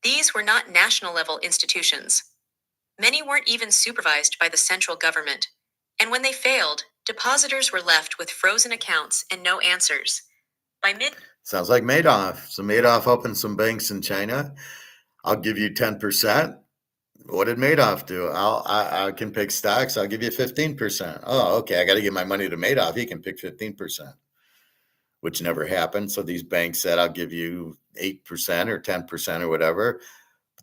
G: These were not national-level institutions. Many weren't even supervised by the central government. And when they failed, depositors were left with frozen accounts and no answers.
A: Sounds like Madoff. So Madoff opened some banks in China. I'll give you 10%. What did Madoff do? I can pick stocks. I'll give you 15%. Oh, okay. I got to give my money to Madoff. He can pick 15%, which never happened. So these banks said, I'll give you 8% or 10% or whatever.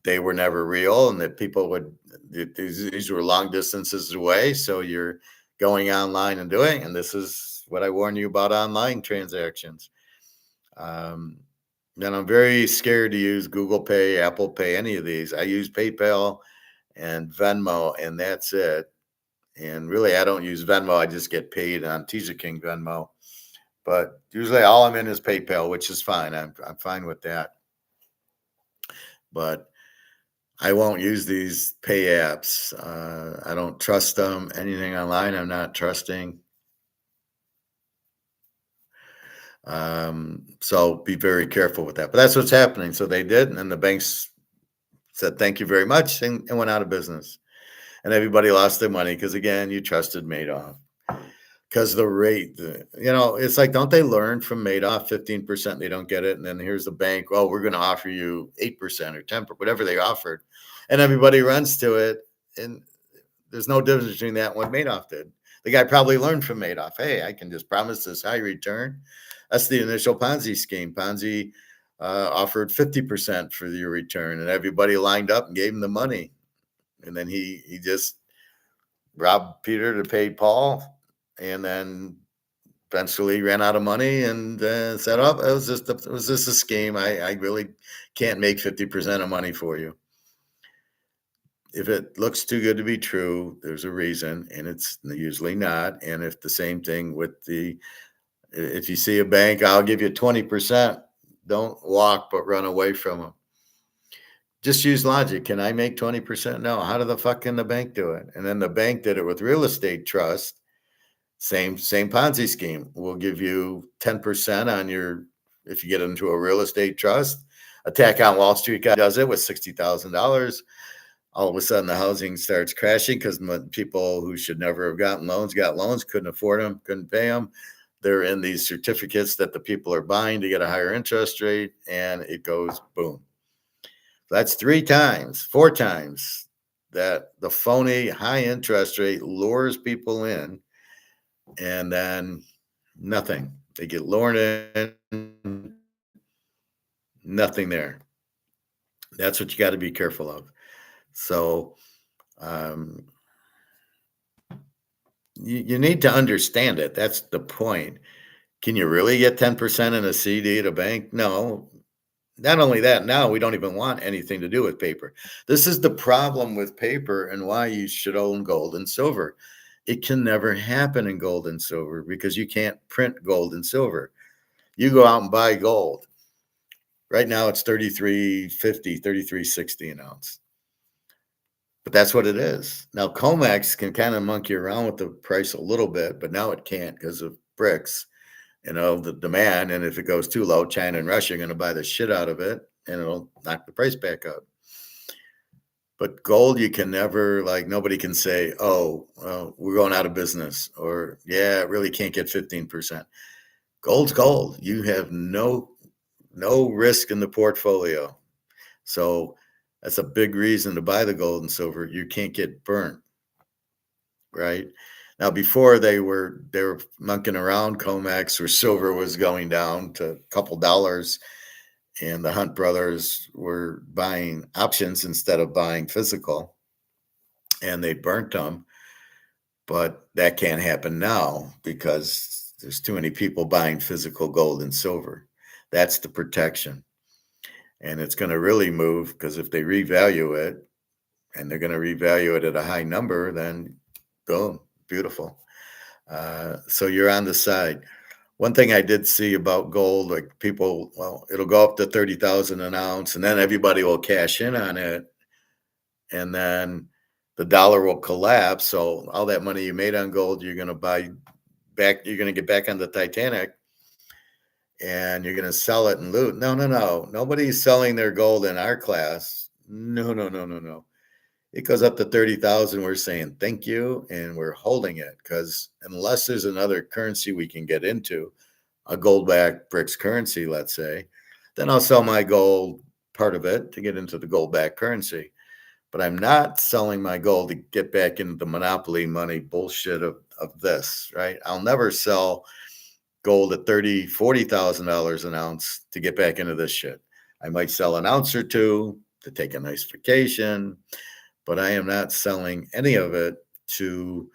A: They were never real, and that people would, these were long distances away. So you're going online and doing, and this is what I warn you about online transactions. And I'm very scared to use Google Pay, Apple Pay, any of these. I use PayPal and Venmo, and that's it. And really, I don't use Venmo. I just get paid on Teaserking Venmo. But usually, all I'm in is PayPal, which is fine. I'm fine with that. But I won't use these pay apps. I don't trust them. Anything online, I'm not trusting. So be very careful with that. But that's what's happening. So they did, and then the banks said thank you very much and went out of business. And everybody lost their money because, again, you trusted Madoff. Because the rate, it's like, don't they learn from Madoff? 15%, they don't get it. And then here's the bank, oh, we're going to offer you 8% or 10%, whatever they offered. And everybody runs to it. And there's no difference between that and what Madoff did. The guy probably learned from Madoff. Hey, I can just promise this high return. That's the initial Ponzi scheme. Ponzi offered 50% for your return, and everybody lined up and gave him the money. And then he just robbed Peter to pay Paul, and then eventually ran out of money and said, "Oh, it was just a scheme. I really can't make 50% of money for you." If it looks too good to be true, there's a reason, and it's usually not. And if the same thing with if you see a bank, I'll give you 20%. Don't walk, but run away from them. Just use logic. Can I make 20%? No. How the fuck can the bank do it? And then the bank did it with real estate trust. Same Ponzi scheme. We'll give you 10% on if you get into a real estate trust. Attack on Wall Street guy does it with $60,000. All of a sudden, the housing starts crashing because people who should never have gotten loans got loans, couldn't afford them, couldn't pay them. They're in these certificates that the people are buying to get a higher interest rate, and it goes boom. That's 4 times that the phony high interest rate lures people in, and then nothing. They get lured in, nothing there. That's what you got to be careful of. So you need to understand it. That's the point. Can you really get 10% in a CD at a bank? No. Not only that, now we don't even want anything to do with paper. This is the problem with paper and why you should own gold and silver. It can never happen in gold and silver because you can't print gold and silver. You go out and buy gold. Right now it's $33.50, $33.60 an ounce. But that's what it is. Now, COMEX can kind of monkey around with the price a little bit, but now it can't because of brics, the demand. And if it goes too low, China and Russia are going to buy the shit out of it, and it'll knock the price back up. But gold, you can never, nobody can say, oh, well, we're going out of business, or, yeah, it really can't get 15%. Gold's gold. You have no risk in the portfolio. So that's a big reason to buy the gold and silver. You can't get burnt, right? Now, before they were monkeying around COMEX, where silver was going down to a couple dollars, and the Hunt brothers were buying options instead of buying physical, and they burnt them. But that can't happen now because there's too many people buying physical gold and silver. That's the protection. And it's going to really move because if they revalue it, and they're going to revalue it at a high number, then boom, beautiful. So you're on the side. One thing I did see about gold, people, it'll go up to 30,000 an ounce, and then everybody will cash in on it, and then the dollar will collapse. So all that money you made on gold, you're going to buy back. You're going to get back on the Titanic, and you're going to sell it and loot. No. Nobody's selling their gold in our class. No. It goes up to 30,000. We're saying thank you, and we're holding it because unless there's another currency we can get into, a gold-backed brics currency, let's say, then I'll sell my gold, part of it, to get into the gold-backed currency. But I'm not selling my gold to get back into the monopoly money bullshit of this, right? I'll never sell gold at $30,000, $40,000 an ounce to get back into this shit. I might sell an ounce or two to take a nice vacation, but I am not selling any of it to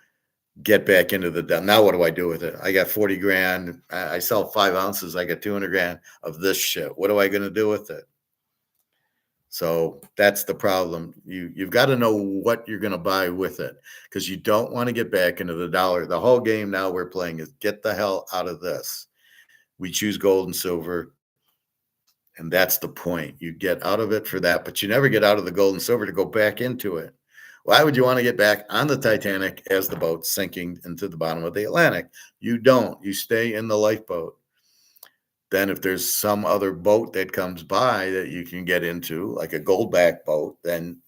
A: get back into the. Now what do I do with it? I got 40 grand. I sell 5 ounces. I got 200 grand of this shit. What am I going to do with it? So that's the problem. You've got to know what you're going to buy with it, because you don't want to get back into the dollar. The whole game now we're playing is get the hell out of this. We choose gold and silver, and that's the point. You get out of it for that, but you never get out of the gold and silver to go back into it. Why would you want to get back on the Titanic as the boat's sinking into the bottom of the Atlantic? You don't. You stay in the lifeboat. Then if there's some other boat that comes by that you can get into, like a goldback boat, then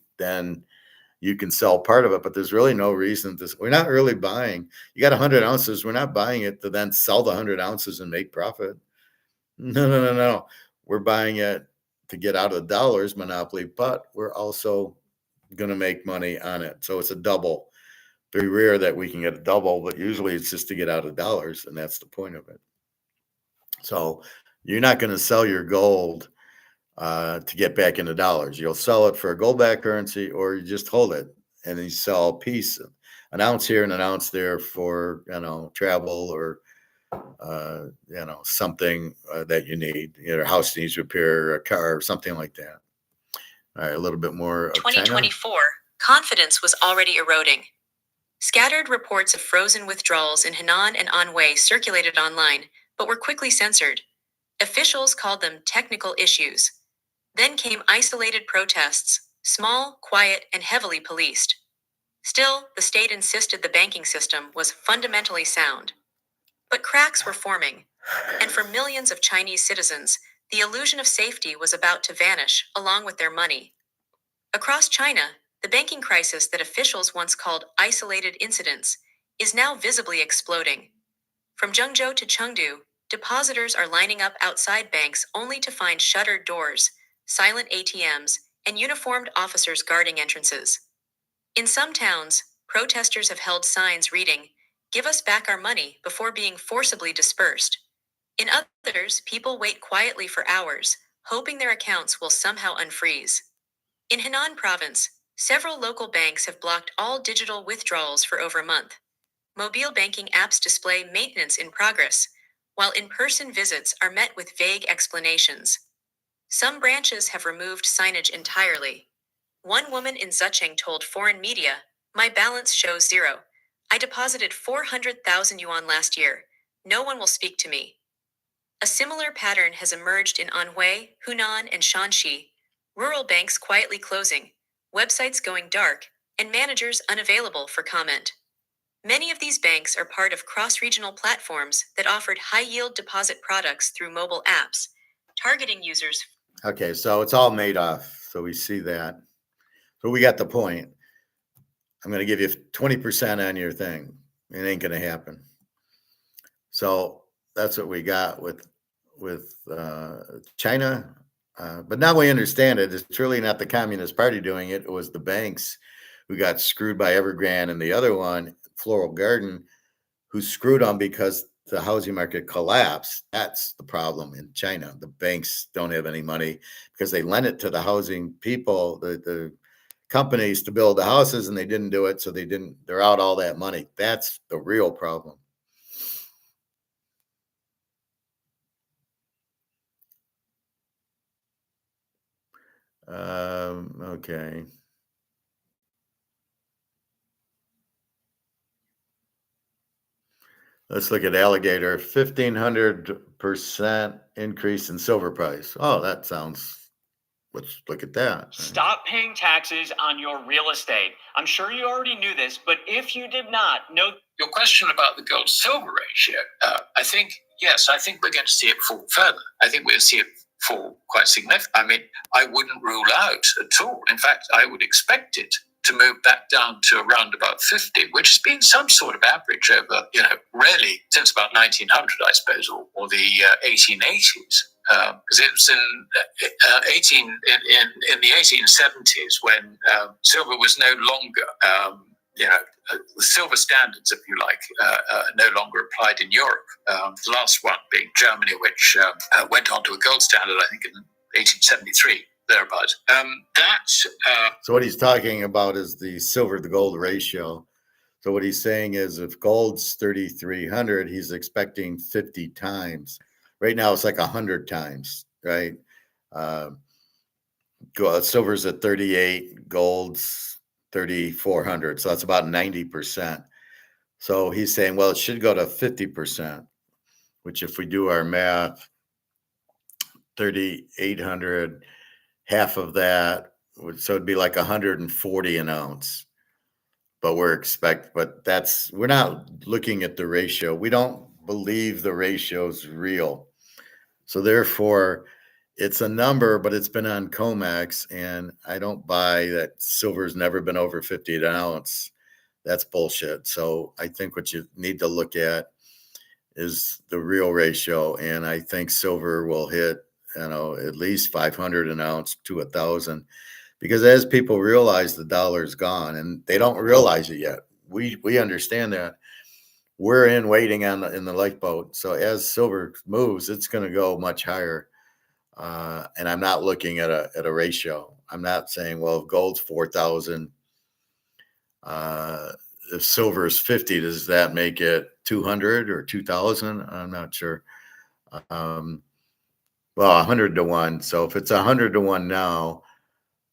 A: you can sell part of it. But there's really no reason to. We're not really buying. You got 100 ounces. We're not buying it to then sell the 100 ounces and make profit. No. We're buying it to get out of the dollars monopoly, but we're also going to make money on it. So it's a double. Very rare that we can get a double, but usually it's just to get out of dollars, and that's the point of it. So you're not going to sell your gold to get back into dollars. You'll sell it for a gold-backed currency, or you just hold it and then you sell a piece, an ounce here and an ounce there for travel or something that you need. Your house needs repair, a car, or something like that. All right, a little bit more of
G: 2024,
A: China.
G: confidence was already eroding. Scattered reports of frozen withdrawals in Henan and Anhui circulated online, but were quickly censored. Officials called them technical issues. Then came isolated protests, small, quiet, and heavily policed. Still, the state insisted the banking system was fundamentally sound. But cracks were forming, and for millions of Chinese citizens, the illusion of safety was about to vanish along with their money. Across China, the banking crisis that officials once called isolated incidents is now visibly exploding. From Zhengzhou to Chengdu, depositors are lining up outside banks only to find shuttered doors, silent ATMs, and uniformed officers guarding entrances. In some towns, protesters have held signs reading, "Give us back our money," before being forcibly dispersed. In others, people wait quietly for hours, hoping their accounts will somehow unfreeze. In Henan province, several local banks have blocked all digital withdrawals for over a month. Mobile banking apps display maintenance in progress, while in-person visits are met with vague explanations. Some branches have removed signage entirely. One woman in Zhejiang told foreign media, "My balance shows zero. I deposited 400,000 yuan last year. No one will speak to me." A similar pattern has emerged in Anhui, Hunan, and Shanxi. Rural banks quietly closing, websites going dark, and managers unavailable for comment. Many of these banks are part of cross-regional platforms that offered high-yield deposit products through mobile apps, targeting users.
A: Okay, so it's all made off. So we see that. So we got the point. I'm going to give you 20% on your thing. It ain't going to happen. So that's what we got with China. But now we understand it. It's really not the Communist Party doing it. It was the banks who got screwed by Evergrande, and the other one, Floral Garden, who screwed them because the housing market collapsed. That's the problem in China. The banks don't have any money because they lent it to the housing people, the companies, to build the houses, and they didn't do it. So they're out all that money. That's the real problem. Okay. Let's look at alligator. 1,500% increase in silver price. Oh, that sounds. Let's look at that.
H: Stop paying taxes on your real estate. I'm sure you already knew this, but if you did not, know
I: your question about the gold silver ratio. I think we're going to see it fall further. I think we'll see it fall quite significantly. I mean, I wouldn't rule out at all. In fact, I would expect it to move back down to around about 50, which has been some sort of average over, really since about 1900, I suppose, or the 1880s. because it was in the 1870s when silver was no longer, the silver standards, if you like, no longer applied in Europe. The last one being Germany, which went on to a gold standard, I think, in 1873. Thereabouts.
A: So what he's talking about is the silver to gold ratio. So what he's saying is if gold's 3,300, he's expecting 50 times. Right now it's like 100 times, right? Silver's at 38, gold's 3,400. So that's about 90%. So he's saying, well, it should go to 50%, which if we do our math, 3,800, half of that, so it'd be like 140 an ounce. But we're not looking at the ratio. We don't believe the ratio is real. So therefore, it's a number, but it's been on COMEX, and I don't buy that silver's never been over 50 an ounce. That's bullshit. So I think what you need to look at is the real ratio, and I think silver will hit at least 500 an ounce to 1,000, because as people realize the dollar's gone, and they don't realize it yet. We understand that. We're waiting in the lifeboat. So as silver moves, it's going to go much higher. And I'm not looking at a ratio. I'm not saying, well, if gold's 4,000, if silver is 50, does that make it 200 or 2,000? I'm not sure. Well, 100 to 1. So if it's 100 to 1 now,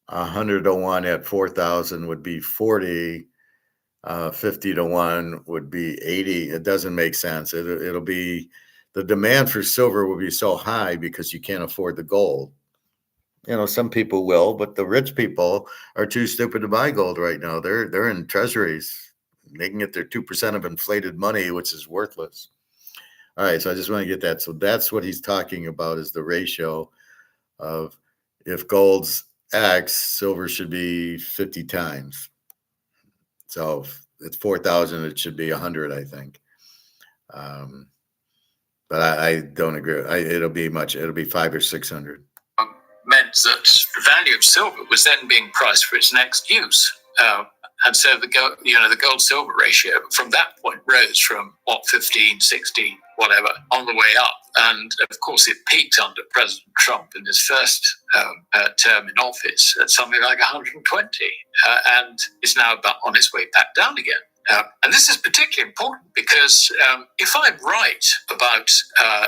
A: 100 to 1 at 4,000 would be 40. 50 to 1 would be 80. It doesn't make sense. It'll be, the demand for silver will be so high because you can't afford the gold. Some people will, but the rich people are too stupid to buy gold right now. They're in treasuries, making it their 2% of inflated money, which is worthless. All right, so I just want to get that. So that's what he's talking about, is the ratio of if gold's X, silver should be 50 times. So if it's 4,000, it should be 100, I think. But I don't agree. It'll be 500 or 600.
I: Meant that the value of silver was then being priced for its next use. And so the gold silver ratio from that point rose from 15, 16, whatever, on the way up. And of course, it peaked under President Trump in his first term in office at something like 120, and is now on its way back down again. And this is particularly important because if I'm right about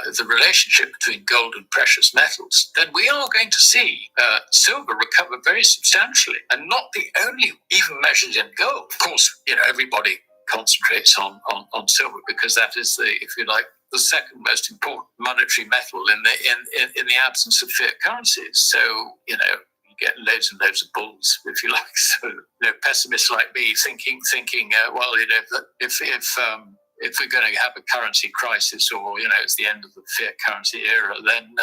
I: the relationship between gold and precious metals, then we are going to see silver recover very substantially, and not the only, even measured in gold. Of course, everybody concentrates on silver because that is if you like, the second most important monetary metal in the absence of fiat currencies. So, you get loads and loads of bulls, if you like. So, pessimists like me thinking, well, if we're going to have a currency crisis, or it's the end of the fiat currency era, then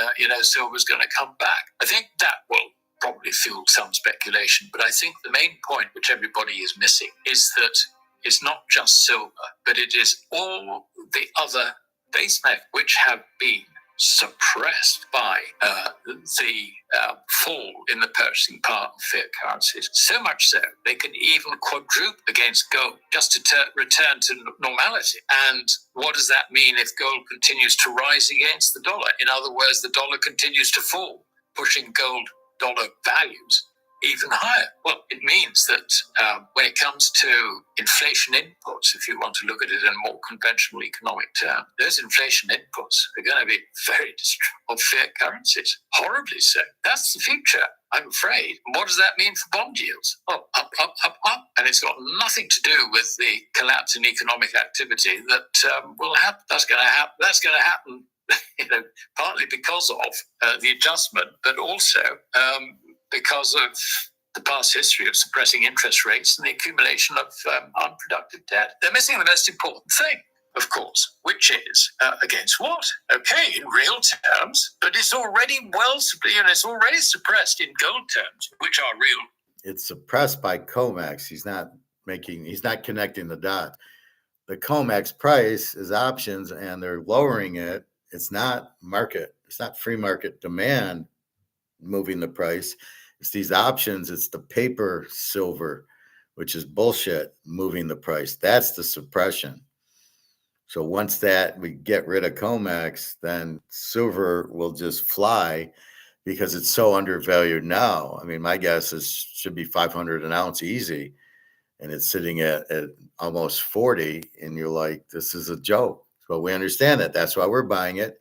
I: silver's going to come back. I think that will probably fuel some speculation, but I think the main point which everybody is missing is that it's not just silver, but it is all the other base metals which have been suppressed by the fall in the purchasing power of fiat currencies. So much so, they can even quadruple against gold just to return to normality. And what does that mean if gold continues to rise against the dollar? In other words, the dollar continues to fall, pushing gold-dollar values even higher. Well, it means that when it comes to inflation inputs, if you want to look at it in a more conventional economic term, those inflation inputs are going to be very destructive of fiat currencies, horribly so. That's the future, I'm afraid. And what does that mean for bond yields? Oh, up, up, up, up. And it's got nothing to do with the collapse in economic activity that will happen. That's going to happen. Partly because of the adjustment, but also because of the past history of suppressing interest rates and the accumulation of unproductive debt. They're missing the most important thing, of course, which is against what? Okay, in real terms, but it's already it's already suppressed in gold terms, which are real.
A: It's suppressed by COMEX. He's not connecting the dots. The COMEX price is options, and they're lowering it It's not market. It's not free market demand moving the price. It's these options. It's the paper silver, which is bullshit, moving the price. That's the suppression. So once that we get rid of COMEX, then silver will just fly because it's so undervalued now. I mean, my guess is should be 500 an ounce easy, and it's sitting at almost 40, and you're like, this is a joke. But we understand that. That's why we're buying it,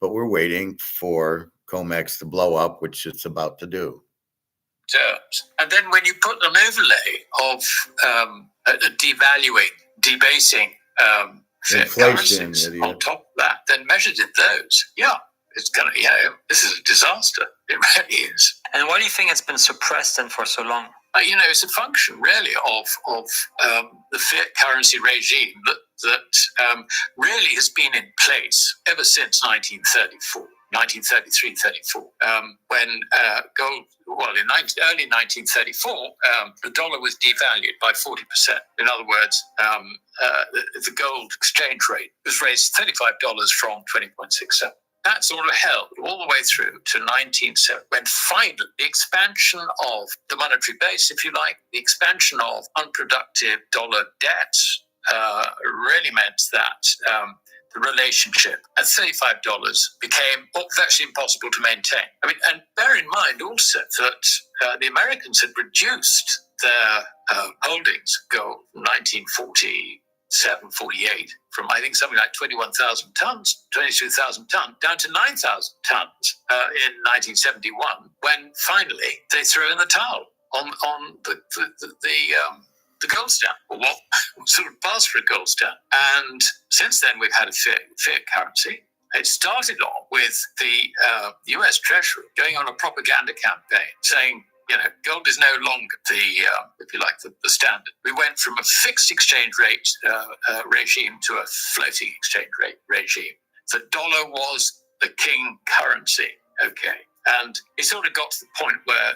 A: but we're waiting for COMEX to blow up, which it's about to do.
I: Terms. And then when you put an overlay of devaluing, debasing
A: Inflation,
I: currencies
A: idiot.
I: on top of that, then measured in those, it's gonna, this is a disaster. It really is.
B: And why do you think it's been suppressed then for so long?
I: It's a function really of the fiat currency regime that really has been in place ever since 1934. 1933-34, when gold, in early 1934, the dollar was devalued by 40%. In other words, the gold exchange rate was raised $35 from 20.67. That sort of held all the way through to 1970, when finally the expansion of the monetary base, if you like, the expansion of unproductive dollar debt really meant that the relationship at $35 became virtually impossible to maintain. I mean, and bear in mind also that the Americans had reduced their holdings, gold, from 1947, 48, from I think something like 21,000 tons, 22,000 tons, down to 9,000 tons in 1971, when finally they threw in the towel on the gold standard, or what sort of passed for a gold standard. And since then, we've had a fiat currency. It started off with the US Treasury going on a propaganda campaign saying, gold is no longer the standard. We went from a fixed exchange rate regime to a floating exchange rate regime. The dollar was the king currency. Okay. And it sort of got to the point where,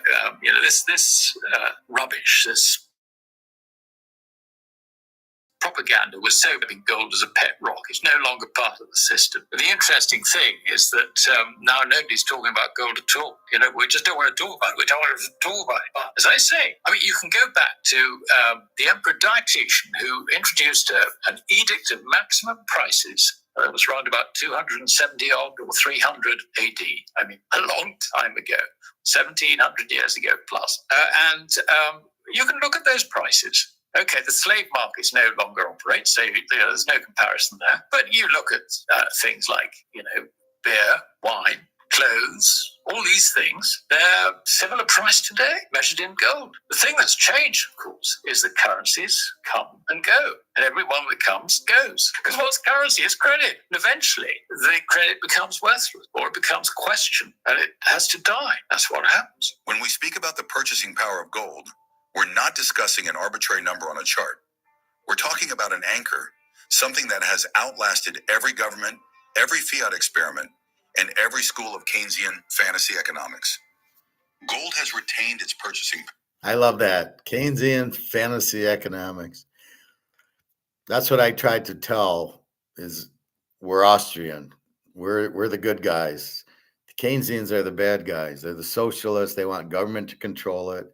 I: this rubbish, this propaganda was so big, gold as a pet rock. It's no longer part of the system. But the interesting thing is that now nobody's talking about gold at all. We just don't want to talk about it. We don't want to talk about it. But as I say, you can go back to the Emperor Diocletian, who introduced an edict of maximum prices. It was around about 270 odd or 300 AD. I mean, a long time ago, 1,700 years ago plus. And you can look at those prices. Okay, the slave markets no longer operate, so there's no comparison there. But you look at things like, beer, wine, clothes, all these things, they're similar price today, measured in gold. The thing that's changed, of course, is that currencies come and go. And every one that comes, goes. Because what's currency is credit. And eventually, the credit becomes worthless, or it becomes a question, and it has to die. That's what happens.
J: When we speak about the purchasing power of gold, we're not discussing an arbitrary number on a chart. We're talking about an anchor, something that has outlasted every government, every fiat experiment, and every school of Keynesian fantasy economics. Gold has retained its purchasing.
A: I love that. Keynesian fantasy economics. That's what I tried to tell is we're Austrian. We're the good guys. The Keynesians are the bad guys. They're the socialists. They want government to control it.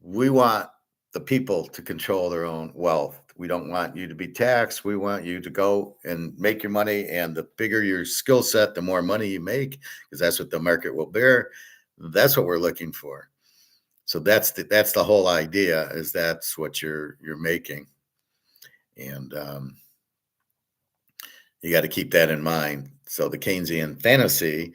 A: We want the people to control their own wealth. We don't want you to be taxed. We want you to go and make your money. And the bigger your skill set, the more money you make, because that's what the market will bear. That's what we're looking for. So that's the whole idea, is that's what you're making. And you got to keep that in mind. So the Keynesian fantasy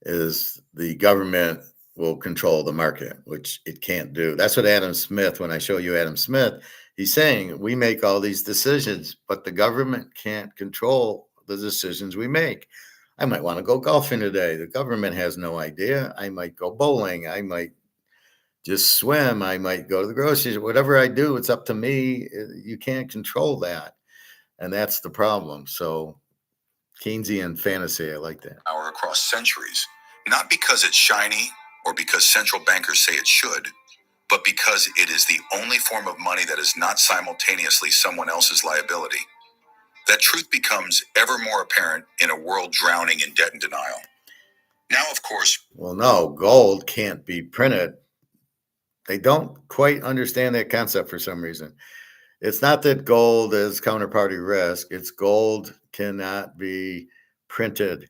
A: is the government will control the market, which it can't do. That's what Adam Smith, when I show you Adam Smith, he's saying we make all these decisions, but the government can't control the decisions we make. I might want to go golfing today. The government has no idea. I might go bowling. I might just swim. I might go to the groceries. Whatever I do, it's up to me. You can't control that. And that's the problem. So Keynesian fantasy, I like that.
J: Power across centuries, not because it's shiny or because central bankers say it should, but because it is the only form of money that is not simultaneously someone else's liability. That truth becomes ever more apparent in a world drowning in debt and denial. Now, of course,
A: well, no, gold can't be printed. They don't quite understand that concept for some reason. It's not that gold is counterparty risk. It's gold cannot be printed.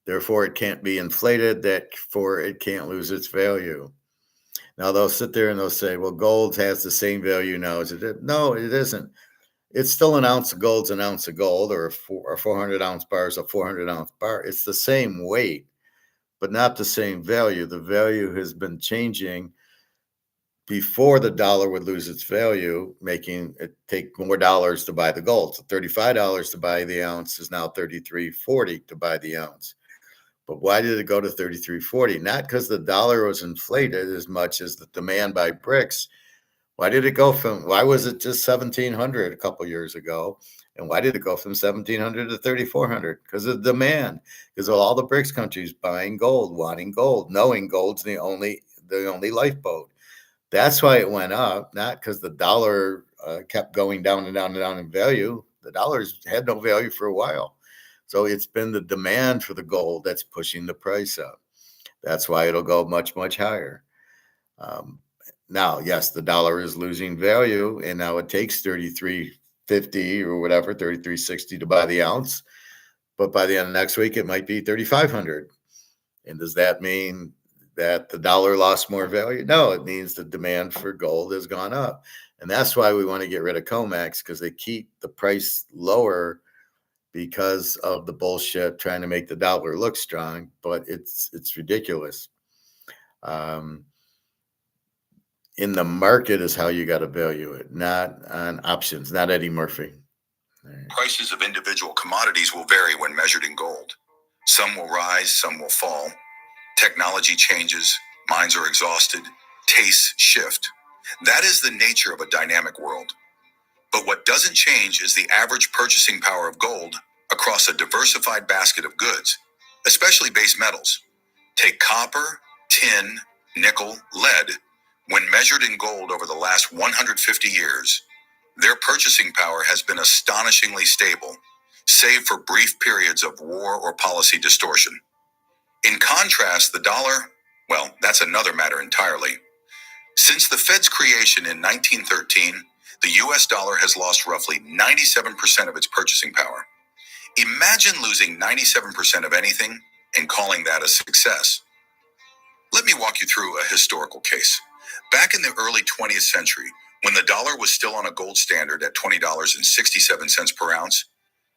A: Therefore, it can't be inflated. Therefore, it can't lose its value. Now, they'll sit there and they'll say, well, gold has the same value now as it did. No, it isn't. It's still an ounce of gold's an ounce of gold, or a 400-ounce bar is a 400-ounce bar. It's the same weight, but not the same value. The value has been changing. Before, the dollar would lose its value, making it take more dollars to buy the gold. So $35 to buy the ounce is now $33.40 to buy the ounce. But why did it go to $33.40? Not because the dollar was inflated as much as the demand by brics. Why was it just 1,700 a couple years ago? And why did it go from 1,700 to 3,400? Because of demand. Because of all the BRICS countries buying gold, wanting gold, knowing gold's the only lifeboat. That's why it went up, not because the dollar kept going down and down and down in value. The dollar's had no value for a while. So it's been the demand for the gold that's pushing the price up. That's why it'll go much, much higher. Now, yes, the dollar is losing value, and now it takes $33.50 or whatever, $33.60 to buy the ounce. But by the end of next week, it might be $3,500. And does that mean that the dollar lost more value? No, it means the demand for gold has gone up. And that's why we want to get rid of COMEX, because they keep the price lower because of the bullshit trying to make the dollar look strong. But it's ridiculous. In the market is how you got to value it, not on options, not Eddie Murphy. Right.
J: Prices of individual commodities will vary when measured in gold. Some will rise, some will fall. Technology changes, minds are exhausted, tastes shift. That is the nature of a dynamic world. But what doesn't change is the average purchasing power of gold across a diversified basket of goods, especially base metals. Take copper, tin, nickel, lead. When measured in gold over the last 150 years, their purchasing power has been astonishingly stable, save for brief periods of war or policy distortion. In contrast, the dollar, well, that's another matter entirely. Since the Fed's creation in 1913, the US dollar has lost roughly 97% of its purchasing power. Imagine losing 97% of anything and calling that a success. Let me walk you through a historical case. Back in the early 20th century, when the dollar was still on a gold standard at $20.67 per ounce,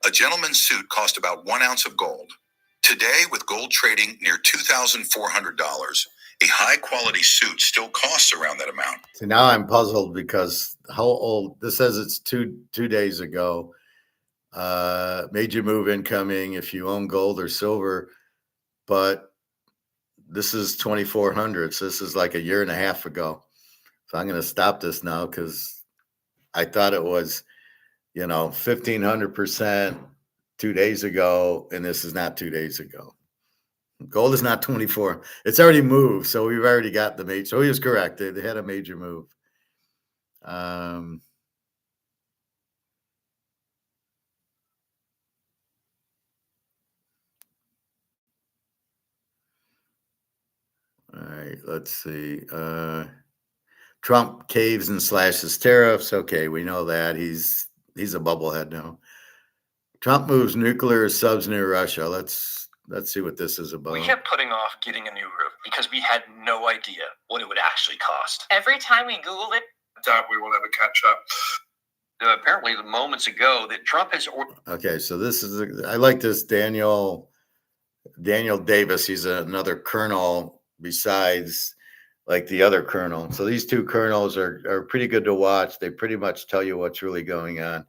J: a gentleman's suit cost about 1 ounce of gold. Today, with gold trading near $2,400, a high-quality suit still costs around that amount.
A: So now I'm puzzled because how old? This says it's two days ago. Major move incoming if you own gold or silver, but this is 2,400. So this is like a year and a half ago. So I'm going to stop this now because I thought it was, 1,500% 2 days ago, and this is not 2 days ago. Gold is not 24. It's already moved, so we've already got the major. So he was correct. They had a major move. All right, let's see. Trump caves and slashes tariffs. Okay, we know that. He's a bubblehead now. Trump moves nuclear subs near Russia. Let's see what this is about.
K: We kept putting off getting a new roof because we had no idea what it would actually cost.
E: Every time we Googled it,
K: I doubt we will ever catch up. Apparently, the moments ago that Trump has ordered.
A: Okay, so this is I like this Daniel Davis. He's another colonel besides like the other colonel. So these two colonels are pretty good to watch. They pretty much tell you what's really going on.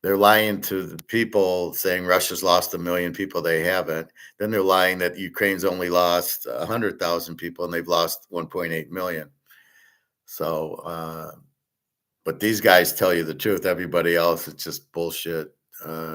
A: They're lying to the people saying Russia's lost 1 million people. They haven't. Then they're lying that Ukraine's only lost 100,000 people and they've lost 1.8 million. So, but these guys tell you the truth. Everybody else, it's just bullshit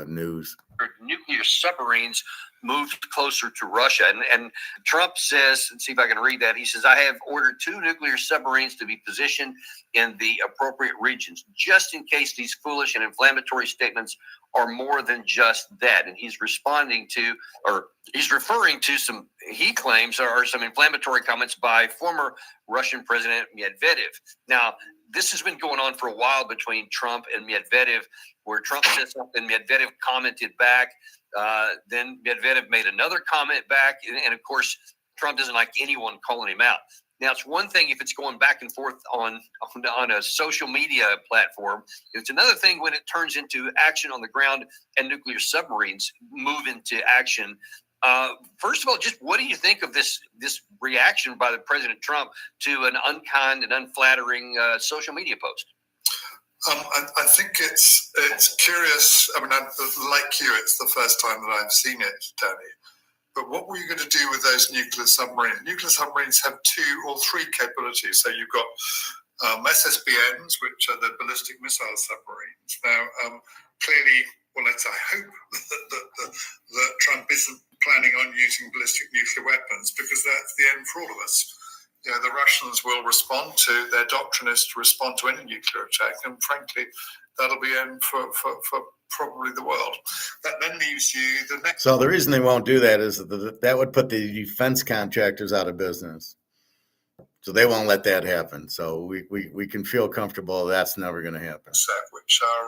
A: news.
K: nuclear submarines moved closer to Russia. And Trump says, let's see if I can read that. He says, I have ordered 2 nuclear submarines to be positioned in the appropriate regions, just in case these foolish and inflammatory statements are more than just that. And he's responding to, or he's referring to some, he claims, are some inflammatory comments by former Russian President Medvedev. Now, this has been going on for a while between Trump and Medvedev, where Trump said something, Medvedev commented back. Then Medvedev made another comment back. And of course, Trump doesn't like anyone calling him out. Now, it's one thing if it's going back and forth on a social media platform. It's another thing when it turns into action on the ground and nuclear submarines move into action. First of all, just what do you think of this reaction by the President Trump to an unkind and unflattering social media post?
L: I think it's curious. I mean, like you, it's the first time that I've seen it, Danny. But what were you going to do with those nuclear submarines? Nuclear submarines have 2 or 3 capabilities. So you've got SSBNs, which are the ballistic missile submarines. Now, clearly, well, I hope that Trump isn't planning on using ballistic nuclear weapons, because that's the end for all of us. You know, the Russians will respond to, their doctrine is to respond to any nuclear attack, and frankly, that'll be end for probably the world. That then leaves you the next.
A: So the reason they won't do that is that would put the defense contractors out of business. So they won't let that happen. So we can feel comfortable that's never going to happen.
L: Which are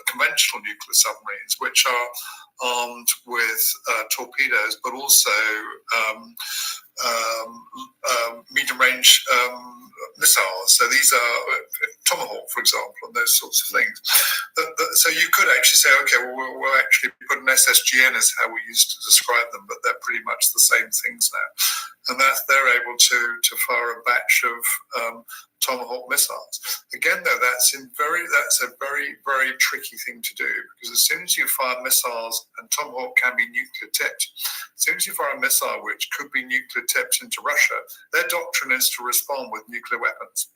L: conventional nuclear submarines, which are armed with torpedoes, but also medium-range missiles. So these are Tomahawk, for example, and those sorts of things. So you could actually say, okay, well, we'll actually put an SSGN as how we used to describe them, but they're pretty much the same things now. And they're able to fire a batch of Tomahawk missiles. Again, though, that's a very, very tricky thing to do, because as soon as you fire missiles, and Tomahawk can be nuclear tipped, as soon as you fire a missile which could be nuclear tipped into Russia, their doctrine is to respond with nuclear weapons.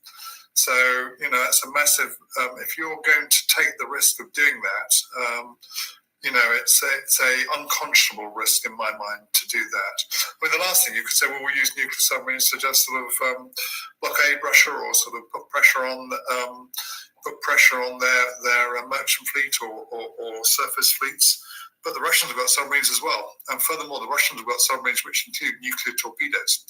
L: So, you know, that's a massive, if you're going to take the risk of doing that, you know, it's a unconscionable risk in my mind to do that. I mean, the last thing you could say, well, we'll use nuclear submarines to just sort of blockade Russia, or sort of put pressure on their merchant fleet or surface fleets. But the Russians have got submarines as well. And furthermore, the Russians have got submarines which include nuclear torpedoes.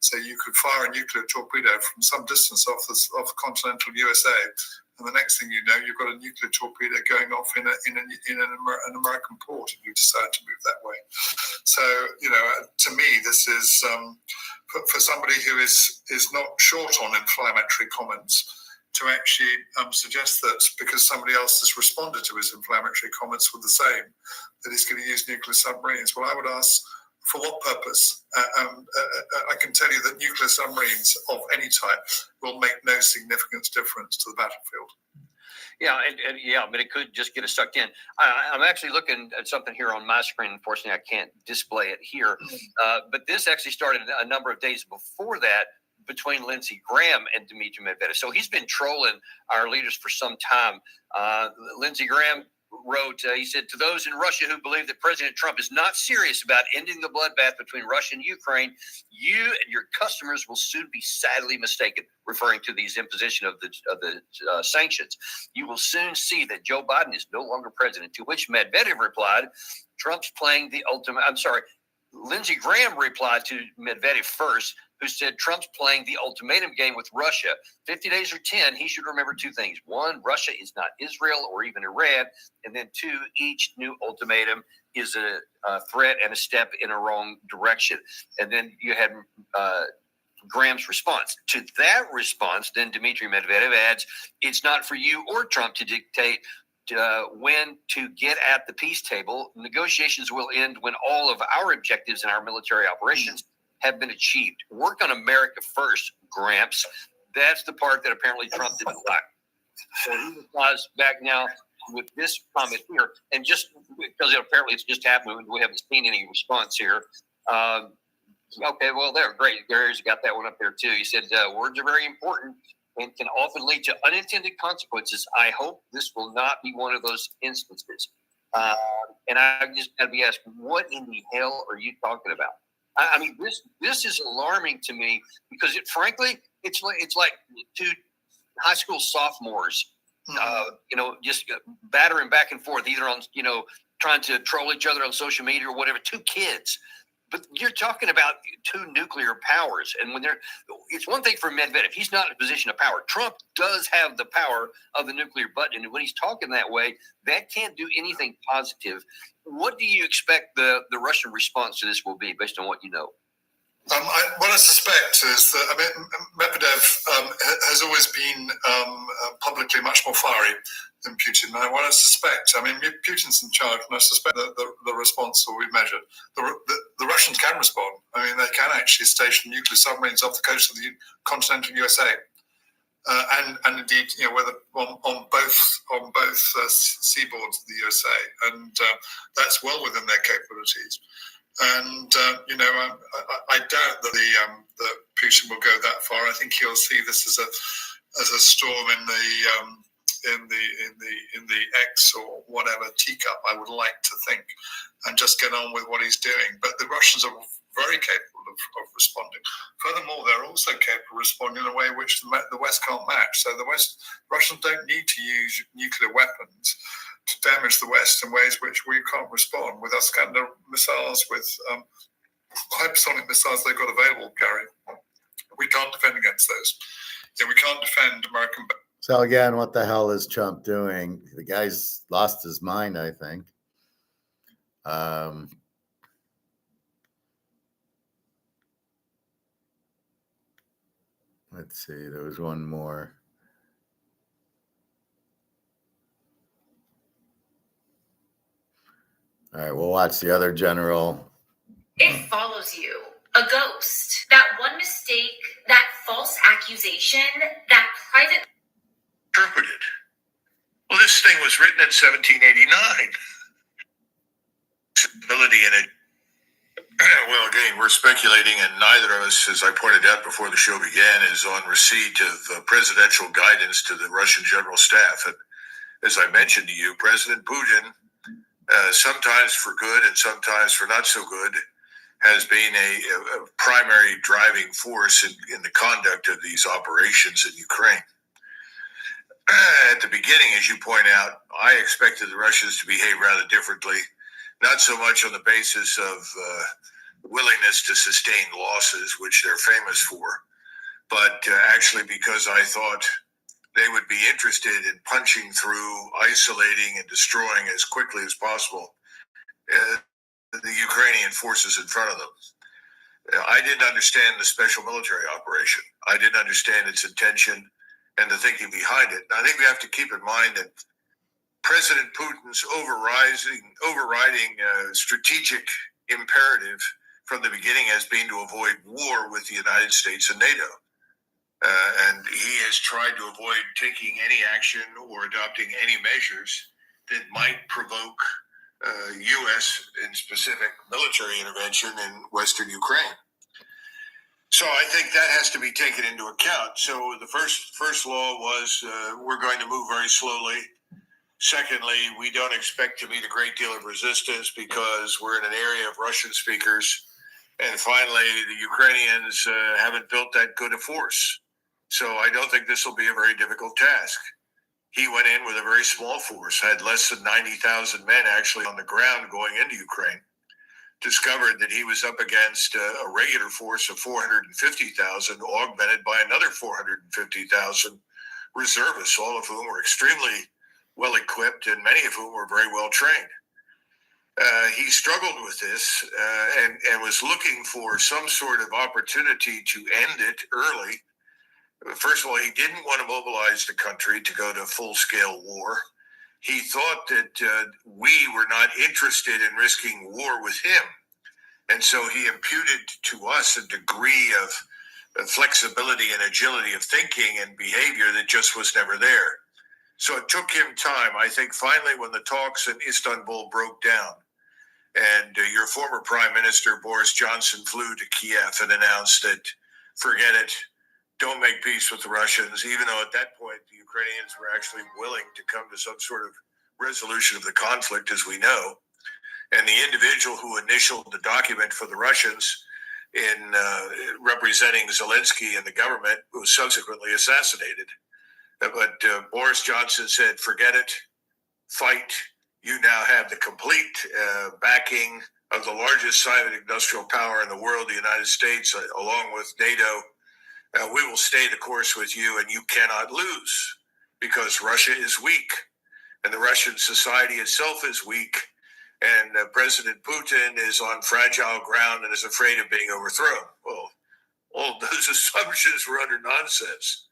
L: So you could fire a nuclear torpedo from some distance off continental USA, and the next thing you know, you've got a nuclear torpedo going off in an American port if you decide to move that way. So, you know, to me, this is for somebody who is not short on inflammatory comments, to actually suggest that because somebody else has responded to his inflammatory comments with the same, that he's going to use nuclear submarines. Well, I would ask, for what purpose? I can tell you that nuclear submarines of any type will make no significant difference to the battlefield.
K: Yeah, and yeah, but it could just get us sucked in. I'm actually looking at something here on my screen. Unfortunately, I can't display it here. But this actually started a number of days before that, between Lindsey Graham and Dmitry Medvedev. So he's been trolling our leaders for some time. Lindsey Graham wrote, he said, to those in Russia who believe that President Trump is not serious about ending the bloodbath between Russia and Ukraine, you and your customers will soon be sadly mistaken, referring to these imposition of the sanctions. You will soon see that Joe Biden is no longer president, to which Medvedev replied, Trump's playing the ultimate, Lindsey Graham replied to Medvedev first, who said Trump's playing the ultimatum game with Russia. 50 days or 10, he should remember 2 things. 1, Russia is not Israel or even Iran. And then 2, each new ultimatum is a threat and a step in a wrong direction. And then you had Graham's response. To that response, then Dmitry Medvedev adds, it's not for you or Trump to dictate when to get at the peace table. Negotiations will end when all of our objectives in our military operations have been achieved. Work on America first, Gramps. That's the part that apparently Trump didn't like. So he replies back now with this comment here, and just because apparently it's just happened, we haven't seen any response here. Okay, well, there, great. Gary's got that one up there too. He said, words are very important and can often lead to unintended consequences. I hope this will not be one of those instances. And I just got to be asked, what in the hell are you talking about? I mean, this is alarming to me because frankly, it's like two high school sophomores, just battering back and forth, either on, trying to troll each other on social media or whatever. Two kids. But you're talking about two nuclear powers. And it's one thing for Medvedev. He's not in a position of power. Trump does have the power of the nuclear button. And when he's talking that way, that can't do anything positive. What do you expect the Russian response to this will be based on what you know?
L: What I suspect is that Medvedev has always been publicly much more fiery than Putin. And what I suspect, Putin's in charge, and I suspect that the response will be measured. The Russians can respond. They can actually station nuclear submarines off the coast of the continental USA, and indeed, whether on both seaboards of the USA, and that's well within their capabilities. And I doubt that Putin will go that far. I think he'll see this as a storm in the X or whatever teacup, I would like to think, and just get on with what he's doing. But the Russians are very capable of responding. Furthermore, they're also capable of responding in a way which the West can't match. So Russians don't need to use nuclear weapons to damage the West in ways which we can't respond with Iskander missiles, with hypersonic missiles they've got available, Gary. We can't defend against those. We can't defend American.
A: So again, what the hell is Trump doing? The guy's lost his mind, I think. Let's see. There was one more. All right, we'll watch the other general.
M: It follows you. A ghost. That one mistake, that false accusation, that private...
N: Interpreted. Well, this thing was written in 1789. Ability in it. Well, again, we're speculating, and neither of us, as I pointed out before the show began, is on receipt of presidential guidance to the Russian General Staff. And as I mentioned to you, President Putin, sometimes for good and sometimes for not so good, has been a primary driving force in the conduct of these operations in Ukraine. At the beginning, as you point out, I expected the Russians to behave rather differently, not so much on the basis of willingness to sustain losses, which they're famous for, but actually because I thought they would be interested in punching through, isolating, and destroying as quickly as possible the Ukrainian forces in front of them. I didn't understand the special military operation. I didn't understand its intention and the thinking behind it. I think we have to keep in mind that President Putin's overriding strategic imperative from the beginning has been to avoid war with the United States and NATO. And he has tried to avoid taking any action or adopting any measures that might provoke U.S. in specific military intervention in Western Ukraine. So I think that has to be taken into account. So the first law was we're going to move very slowly. Secondly, we don't expect to meet a great deal of resistance because we're in an area of Russian speakers. And finally, the Ukrainians haven't built that good a force. So I don't think this will be a very difficult task. He went in with a very small force, had less than 90,000 men actually on the ground going into Ukraine, discovered that he was up against a regular force of 450,000, augmented by another 450,000 reservists, all of whom were extremely well equipped and many of whom were very well trained. He struggled with this and was looking for some sort of opportunity to end it early. First of all, he didn't want to mobilize the country to go to full-scale war. He thought that we were not interested in risking war with him. And so he imputed to us a degree of flexibility and agility of thinking and behavior that just was never there. So it took him time. I think finally when the talks in Istanbul broke down and your former Prime Minister Boris Johnson flew to Kiev and announced that, forget it, don't make peace with the Russians, even though at that point the Ukrainians were actually willing to come to some sort of resolution of the conflict, as we know. And the individual who initialed the document for the Russians in representing Zelensky and the government was subsequently assassinated. But Boris Johnson said, forget it, fight. You now have the complete backing of the largest silent industrial power in the world, the United States, along with NATO. We will stay the course with you, and you cannot lose because Russia is weak, and the Russian society itself is weak, and President Putin is on fragile ground and is afraid of being overthrown. Well, all of those assumptions were utter nonsense.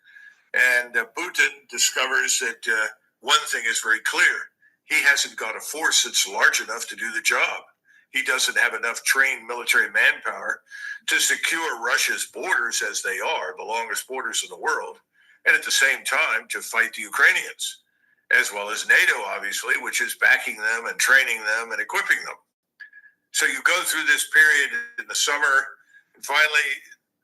N: And Putin discovers that one thing is very clear. He hasn't got a force that's large enough to do the job. He doesn't have enough trained military manpower to secure Russia's borders as they are, the longest borders in the world, and at the same time to fight the Ukrainians, as well as NATO, obviously, which is backing them and training them and equipping them. So you go through this period in the summer, and finally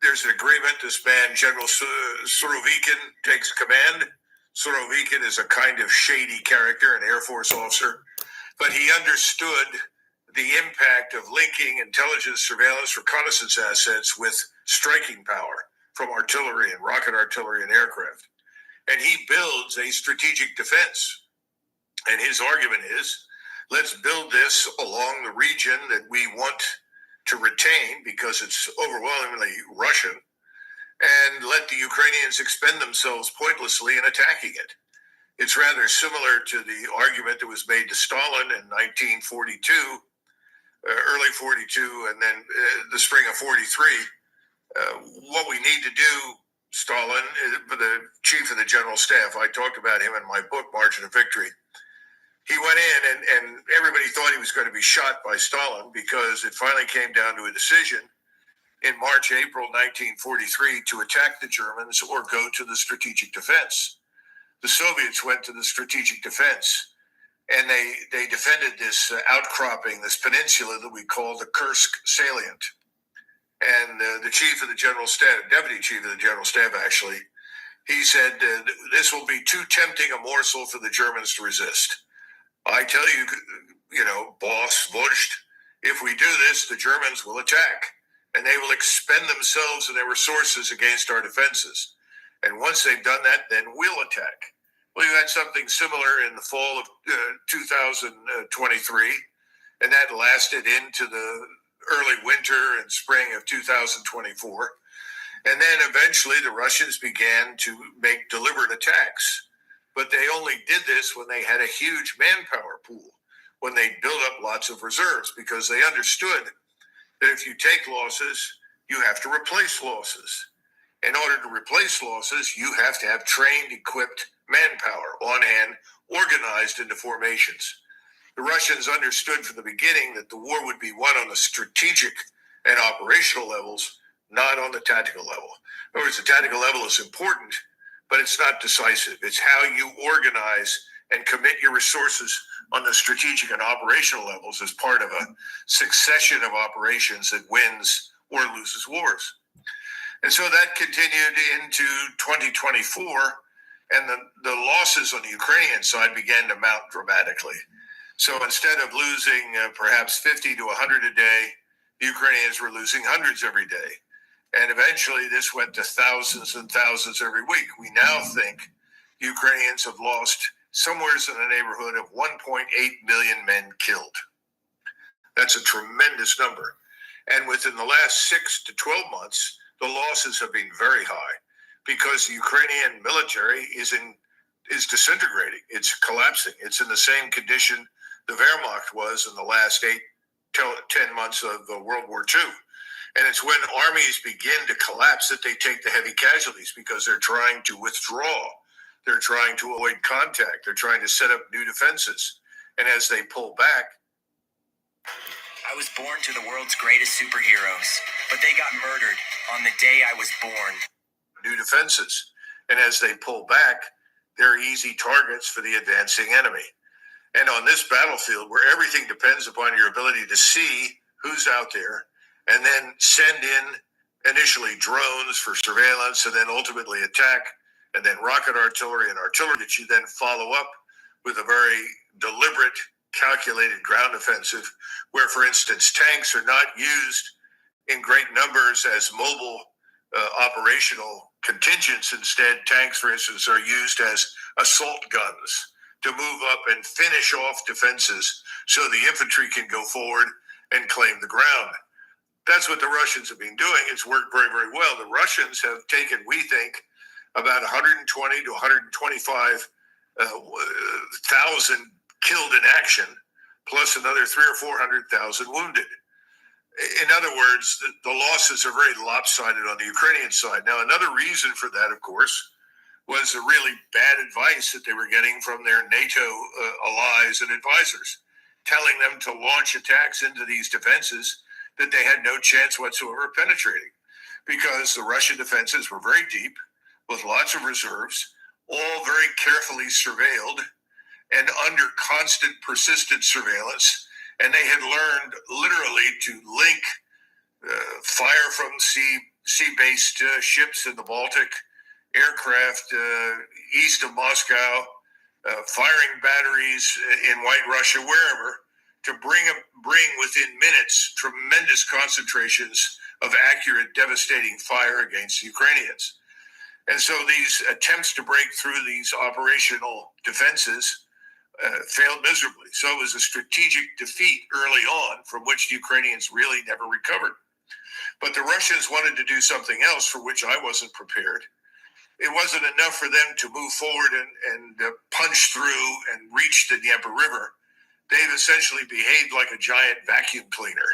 N: there's an agreement. This man, General Surovikin, takes command. Surovikin is a kind of shady character, an Air Force officer, but he understood the impact of linking intelligence, surveillance, reconnaissance assets with striking power from artillery and rocket artillery and aircraft. And he builds a strategic defense. And his argument is, let's build this along the region that we want to retain because it's overwhelmingly Russian, and let the Ukrainians expend themselves pointlessly in attacking it. It's rather similar to the argument that was made to Stalin in 1942, early 42, and then the spring of 43. What we need to do, Stalin, the chief of the general staff, I talked about him in my book, Margin of Victory. He went in and everybody thought he was going to be shot by Stalin because it finally came down to a decision in March, April 1943 to attack the Germans or go to the strategic defense. The Soviets went to the strategic defense, and they defended this outcropping, this peninsula that we call the Kursk salient. And the chief of the general staff, deputy chief of the general staff actually, he said, this will be too tempting a morsel for the Germans to resist. I tell you, boss, Wurst, if we do this, the Germans will attack, and they will expend themselves and their resources against our defenses. And once they've done that, then we'll attack. Well, you had something similar in the fall of 2023, and that lasted into the early winter and spring of 2024. And then eventually the Russians began to make deliberate attacks. But they only did this when they had a huge manpower pool, when they built up lots of reserves, because they understood that if you take losses, you have to replace losses. In order to replace losses, you have to have trained, equipped manpower on hand, organized into formations. The Russians understood from the beginning that the war would be won on the strategic and operational levels, not on the tactical level. In other words, the tactical level is important, but it's not decisive. It's how you organize and commit your resources on the strategic and operational levels as part of a succession of operations that wins or loses wars. And so that continued into 2024, and the losses on the Ukrainian side began to mount dramatically. So instead of losing perhaps 50 to 100 a day, the Ukrainians were losing hundreds every day. And eventually this went to thousands and thousands every week. We now think Ukrainians have lost somewhere in the neighborhood of 1.8 million men killed. That's a tremendous number. And within the last 6 to 12 months, the losses have been very high because the Ukrainian military is disintegrating. It's collapsing. It's in the same condition the Wehrmacht was in the last 10 months of World War II. And it's when armies begin to collapse that they take the heavy casualties because they're trying to withdraw. They're trying to avoid contact. They're trying to set up new defenses. And as they pull back.
O: I was born to the world's greatest superheroes, but they got murdered on the day I was born.
N: New defenses. And as they pull back, they're easy targets for the advancing enemy. And on this battlefield, where everything depends upon your ability to see who's out there, and then send in initially drones for surveillance, and then ultimately attack, and then rocket artillery and artillery that you then follow up with a very deliberate, calculated ground offensive, where, for instance, tanks are not used in great numbers as mobile operational contingents. Instead, tanks, for instance, are used as assault guns to move up and finish off defenses so the infantry can go forward and claim the ground. That's what the Russians have been doing. It's worked very, very well. The Russians have taken, we think, about 120 to 125 thousand killed in action, plus another 300,000 or 400,000 wounded. In other words, the losses are very lopsided on the Ukrainian side. Now, another reason for that, of course, was the really bad advice that they were getting from their NATO allies and advisors, telling them to launch attacks into these defenses that they had no chance whatsoever of penetrating, because the Russian defenses were very deep, with lots of reserves, all very carefully surveilled and under constant, persistent surveillance. And they had learned literally to link fire from sea-based ships in the Baltic, aircraft east of Moscow, firing batteries in White Russia, wherever, to bring within minutes tremendous concentrations of accurate, devastating fire against the Ukrainians. And so these attempts to break through these operational defenses failed miserably. So it was a strategic defeat early on from which the Ukrainians really never recovered. But the Russians wanted to do something else for which I wasn't prepared. It wasn't enough for them to move forward and punch through and reach the Dnieper River. They've essentially behaved like a giant vacuum cleaner.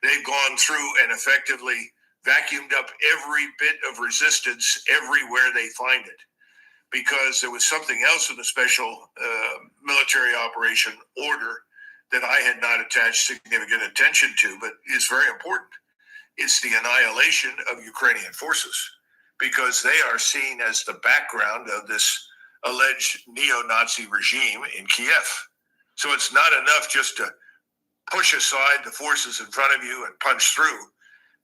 N: They've gone through and effectively vacuumed up every bit of resistance everywhere they find it, because there was something else in the special military operation order that I had not attached significant attention to, but is very important. It's the annihilation of Ukrainian forces, because they are seen as the background of this alleged neo-Nazi regime in Kiev. So it's not enough just to push aside the forces in front of you and punch through.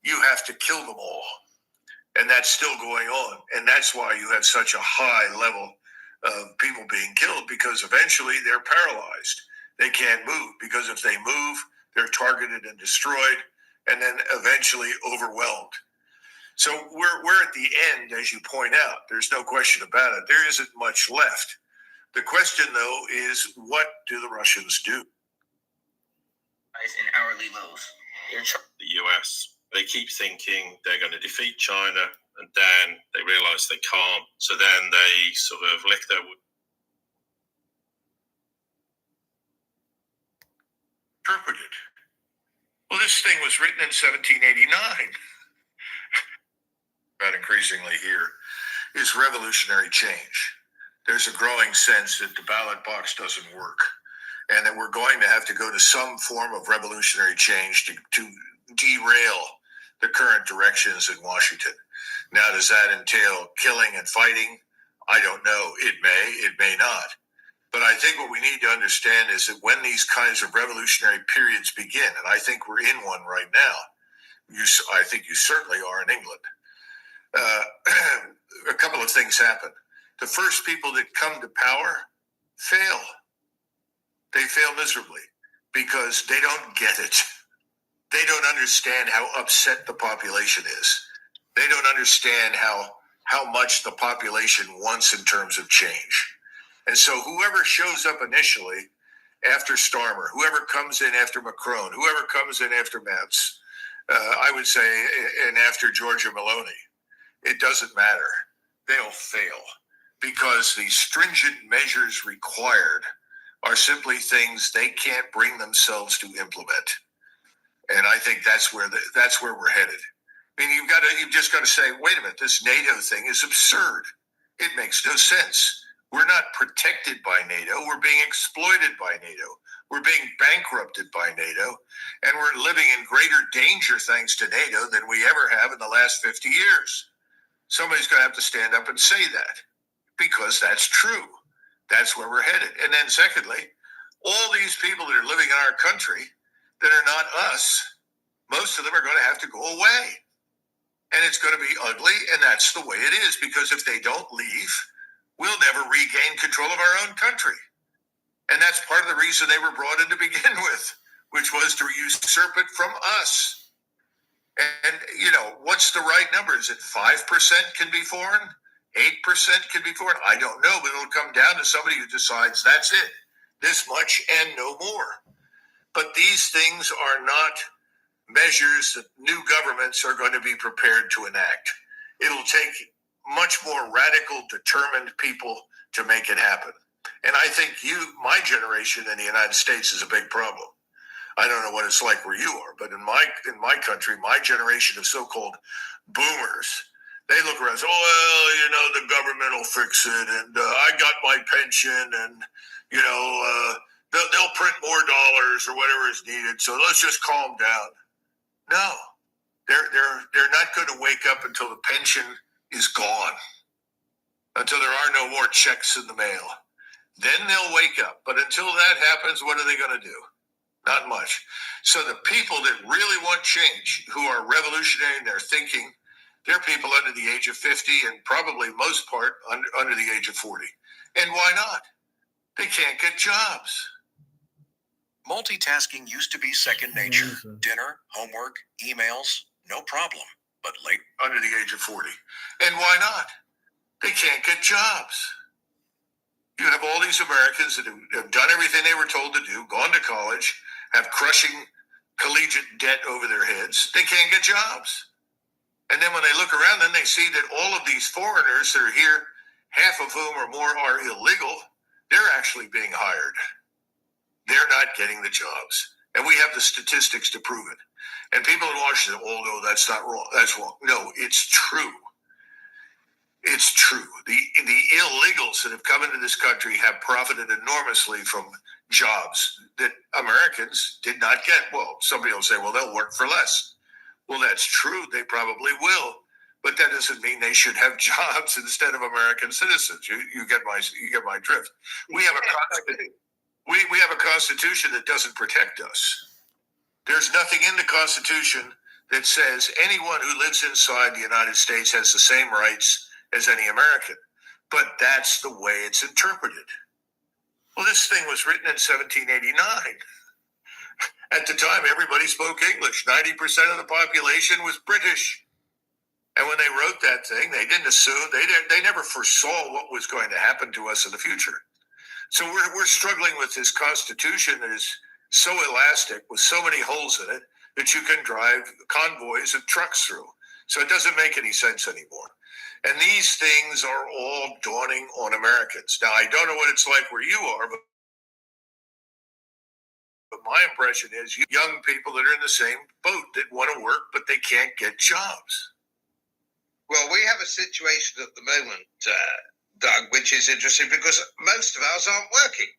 N: You have to kill them all. And that's still going on. And that's why you have such a high level of people being killed, because eventually they're paralyzed. They can't move, because if they move, they're targeted and destroyed, and then eventually overwhelmed. So we're at the end, as you point out. There's no question about it. There isn't much left. The question, though, is what do the Russians do?
O: In hourly lows.
P: The US, they keep thinking they're going to defeat China, and then they realize they can't. So then they sort of lick their wood.
N: Interpreted. Well, this thing was written in 1789. But increasingly here is revolutionary change. There's a growing sense that the ballot box doesn't work, and that we're going to have to go to some form of revolutionary change to derail the current directions in Washington. Now, does that entail killing and fighting? I don't know. It may not. But I think what we need to understand is that when these kinds of revolutionary periods begin, and I think we're in one right now, I think you certainly are in England, a couple of things happen. The first people that come to power fail. They fail miserably because they don't get it. They don't understand how upset the population is. They don't understand how much the population wants in terms of change. And so whoever shows up initially after Starmer, whoever comes in after Macron, whoever comes in after Metz, I would say, and after Giorgia Meloni, it doesn't matter. They'll fail because the stringent measures required are simply things they can't bring themselves to implement. And I think that's where we're headed. I mean, you've just got to say, wait a minute, this NATO thing is absurd. It makes no sense. We're not protected by NATO. We're being exploited by NATO. We're being bankrupted by NATO. And we're living in greater danger thanks to NATO than we ever have in the last 50 years. Somebody's going to have to stand up and say that, because that's true. That's where we're headed. And then secondly, all these people that are living in our country that are not us, most of them are going to have to go away. And it's going to be ugly, and that's the way it is, because if they don't leave, we'll never regain control of our own country. And that's part of the reason they were brought in to begin with, which was to usurp it from us. And, what's the right number? Is it 5% can be foreign? 8% can be foreign? I don't know, but it'll come down to somebody who decides that's it, this much and no more. But these things are not measures that new governments are going to be prepared to enact. It'll take much more radical, determined people to make it happen. And I think my generation in the United States is a big problem. I don't know what it's like where you are, but in my country, my generation of so-called boomers, they look around and say, the government will fix it, and I got my pension, and, they'll print more dollars or whatever is needed, so let's just calm down. No, they're not going to wake up until the pension is gone, until there are no more checks in the mail. Then they'll wake up. But until that happens, what are they going to do? Not much. So the people that really want change, who are revolutionary in their thinking, they're people under the age of 50 and probably most part under the age of 40. And why not? They can't get jobs.
J: Multitasking used to be second nature. Dinner, homework, emails, no problem. But late
N: under the age of 40. And why not? They can't get jobs. You have all these Americans that have done everything they were told to do, gone to college, have crushing collegiate debt over their heads. They can't get jobs. And then when they look around, then they see that all of these foreigners that are here, half of whom or more are illegal, they're actually being hired. They're not getting the jobs. And we have the statistics to prove it. And people in Washington, no, that's not wrong. That's wrong. No, it's true. It's true. The illegals that have come into this country have profited enormously from jobs that Americans did not get. Well, somebody will say, well, they'll work for less. Well, that's true. They probably will. But that doesn't mean they should have jobs instead of American citizens. You get my drift. We have a constitution that doesn't protect us. There's nothing in the Constitution that says anyone who lives inside the United States has the same rights as any American. But that's the way it's interpreted. Well, this thing was written in 1789. At the time, everybody spoke English. 90% of the population was British. And when they wrote that thing, they didn't assume, they never foresaw what was going to happen to us in the future. So we're struggling with this Constitution that is so elastic with so many holes in it that you can drive convoys of trucks through. So it doesn't make any sense anymore. And these things are all dawning on Americans. Now, I don't know what it's like where you are, but my impression is young people that are in the same boat that want to work, but they can't get jobs.
Q: Well, we have a situation at the moment, Doug, which is interesting because most of ours aren't working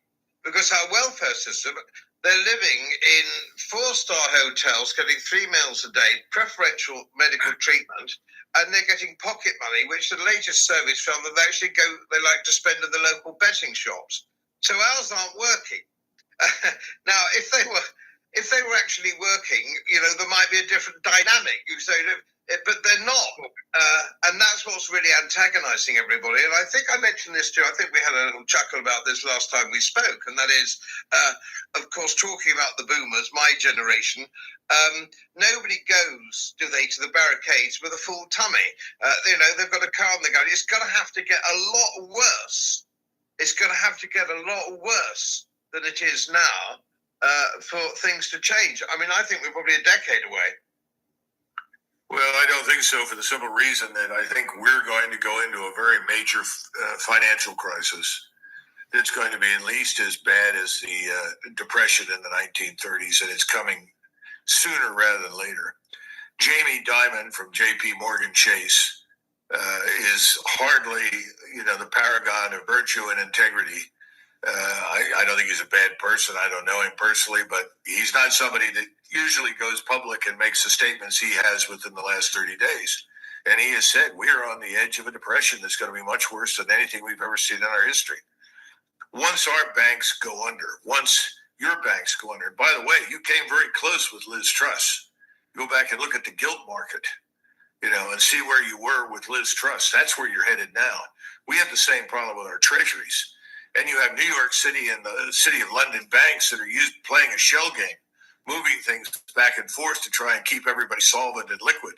Q: because our welfare system, they're living in 4-star hotels, getting 3 meals a day, preferential medical treatment, and they're getting pocket money, which the latest surveys found that they like to spend at the local betting shops. So ours aren't working. Now, if they were actually working, there might be a different dynamic. You say, but they're not, and that's what's really antagonizing everybody. And I think I mentioned this too. I think we had a little chuckle about this last time we spoke, and that is, of course, talking about the boomers, my generation. Nobody goes, do they, to the barricades with a full tummy? They've got a car on the go. It's going to have to get a lot worse. It's going to have to get a lot worse than it is now for things to change. I mean, I think we're probably a decade away.
N: Well, I don't think so, for the simple reason that I think we're going to go into a very major financial crisis that's going to be at least as bad as the Depression in the 1930s, and it's coming sooner rather than later. Jamie Dimon from J.P. Morgan Chase is hardly, the paragon of virtue and integrity. I don't think he's a bad person. I don't know him personally, but he's not somebody that usually goes public and makes the statements he has within the last 30 days. And he has said, we are on the edge of a depression that's going to be much worse than anything we've ever seen in our history. Once our banks go under, once your banks go under, and by the way, you came very close with Liz Truss. Go back and look at the gilt market, and see where you were with Liz Truss. That's where you're headed now. We have the same problem with our treasuries. And you have New York City and the City of London banks that are playing a shell game, moving things back and forth to try and keep everybody solvent and liquid.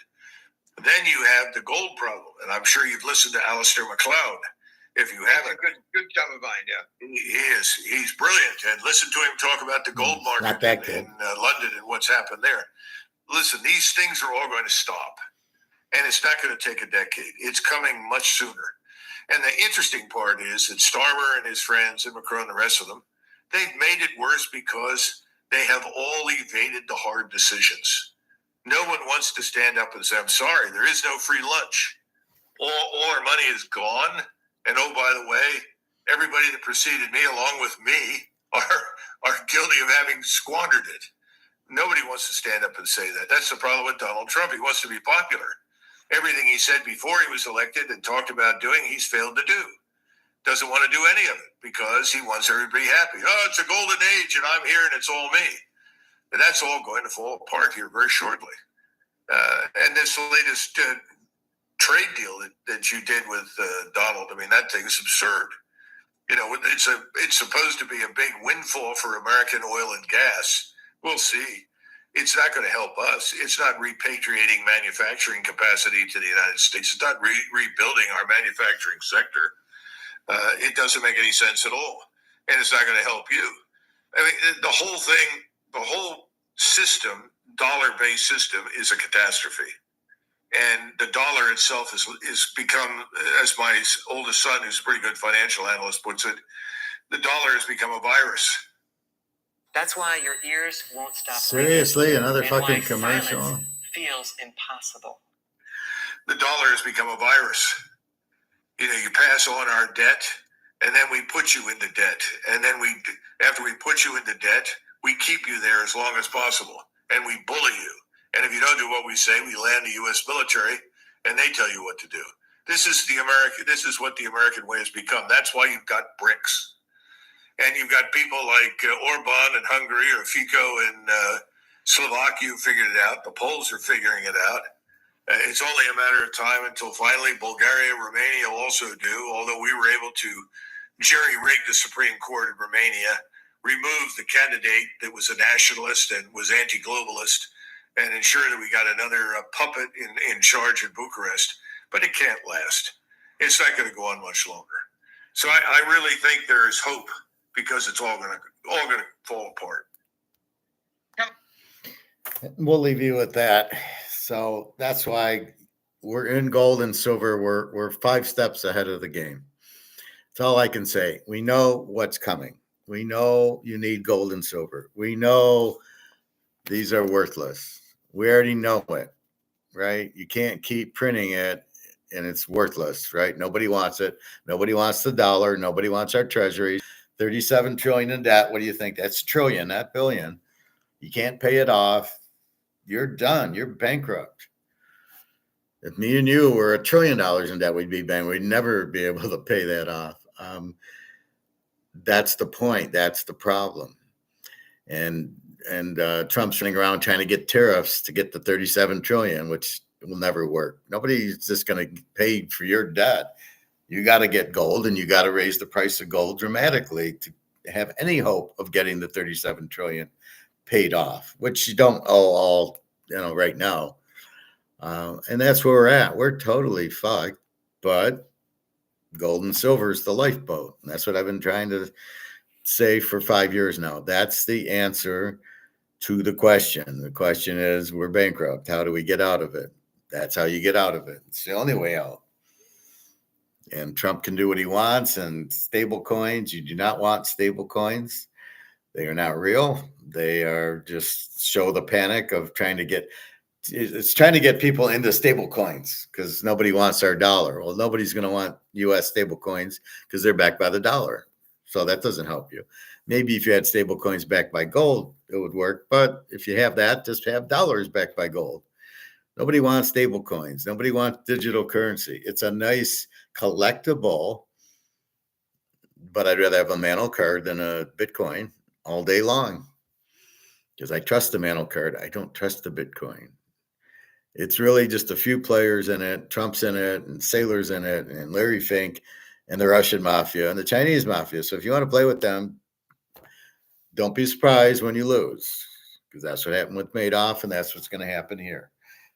N: Then you have the gold problem, and I'm sure you've listened to Alistair McLeod. If you haven't,
Q: good chum of mine, yeah.
N: he is. He's brilliant. And listen to him talk about the gold market in London and what's happened there. Listen, these things are all going to stop, and it's not going to take a decade. It's coming much sooner. And the interesting part is that Starmer and his friends and Macron and the rest of them, they've made it worse because they have all evaded the hard decisions. No one wants to stand up and say, I'm sorry, there is no free lunch. All our money is gone. And oh, by the way, everybody that preceded me, along with me, are guilty of having squandered it. Nobody wants to stand up and say that. That's the problem with Donald Trump. He wants to be popular. Everything he said before he was elected and talked about doing, he's failed to do. Doesn't want to do any of it because he wants everybody happy. Oh, it's a golden age and I'm here and it's all me. And that's all going to fall apart here very shortly. And this latest trade deal that you did with Donald, I mean, that thing is absurd. You know, it's supposed to be a big windfall for American oil and gas. We'll see. It's not going to help us. It's not repatriating manufacturing capacity to the United States. It's not rebuilding our manufacturing sector. It doesn't make any sense at all. And it's not going to help you. I mean, the whole thing, the whole system, dollar-based system, is a catastrophe. And the dollar itself is become, as my oldest son, who's a pretty good financial analyst, puts it, the dollar has become a virus.
O: That's why your ears won't stop.
A: Seriously, another
O: and
A: fucking
O: why
A: commercial.
O: silence feels impossible.
N: The dollar has become a virus. You know, you pass on our debt, and then we put you into debt. And then after we put you into debt, we keep you there as long as possible. And we bully you. And if you don't do what we say, we land the U.S. military, and they tell you what to do. This is what the American way has become. That's why you've got BRICS. And you've got people like Orban in Hungary or Fico in Slovakia who figured it out. The Poles are figuring it out. It's only a matter of time until finally Bulgaria and Romania also do, although we were able to jerry-rig the Supreme Court in Romania, remove the candidate that was a nationalist and was anti-globalist, and ensure that we got another puppet in charge in Bucharest. But it can't last. It's not going to go on much longer. So I really think there is hope because it's all going to fall apart.
A: We'll leave you with that. So that's why we're in gold and silver. We're 5 steps ahead of the game. That's all I can say. We know what's coming. We know you need gold and silver. We know these are worthless. We already know it, right? You can't keep printing it and it's worthless, right? Nobody wants it. Nobody wants the dollar. Nobody wants our treasuries. 37 trillion in debt. What do you think? That's trillion, not billion. You can't pay it off. You're done. You're bankrupt. If me and you were $1 trillion in debt, we'd be bankrupt. We'd never be able to pay that off. That's the point. That's the problem. And Trump's running around trying to get tariffs to get the 37 trillion, which will never work. Nobody's just going to pay for your debt. You got to get gold, and you got to raise the price of gold dramatically to have any hope of getting the 37 trillion paid off, which you don't owe all, right now. And that's where we're at. We're totally fucked, but gold and silver is the lifeboat. And that's what I've been trying to say for 5 years now. That's the answer to the question. The question is, we're bankrupt. How do we get out of it? That's how you get out of it. It's the only way out. And Trump can do what he wants. And stable coins, you do not want stable coins. They are not real. They are just show the panic of trying to get people into stable coins because nobody wants our dollar. Well, nobody's going to want U.S. stable coins because they're backed by the dollar. So that doesn't help you. Maybe if you had stable coins backed by gold, it would work. But if you have that, just have dollars backed by gold. Nobody wants stable coins. Nobody wants digital currency. It's a nice collectible, but I'd rather have a Mano card than a Bitcoin all day long because I trust the Mano card. I don't trust the Bitcoin. It's really just a few players in it. Trump's in it and Saylor's in it and Larry Fink and the Russian mafia and the Chinese mafia. So if you want to play with them, don't be surprised when you lose, because that's what happened with Madoff, and that's what's going to happen here.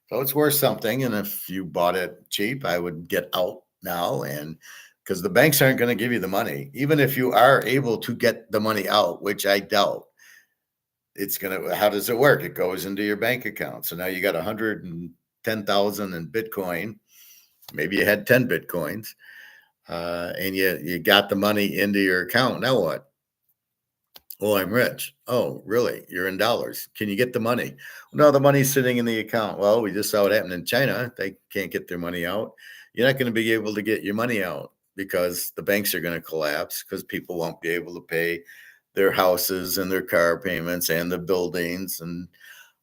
A: So it's worth something. And if you bought it cheap, I would get out now. And because the banks aren't going to give you the money, even if you are able to get the money out, which I doubt, it's going to, how does it work? It goes into your bank account. So now you got 110,000 in Bitcoin. Maybe you had 10 Bitcoins, and you got the money into your account. Now what? Oh, I'm rich. Oh, really? You're in dollars. Can you get the money? No, the money's sitting in the account. Well, we just saw what happened in China. They can't get their money out. You're not going to be able to get your money out because the banks are going to collapse, because people won't be able to pay their houses and their car payments and the buildings, and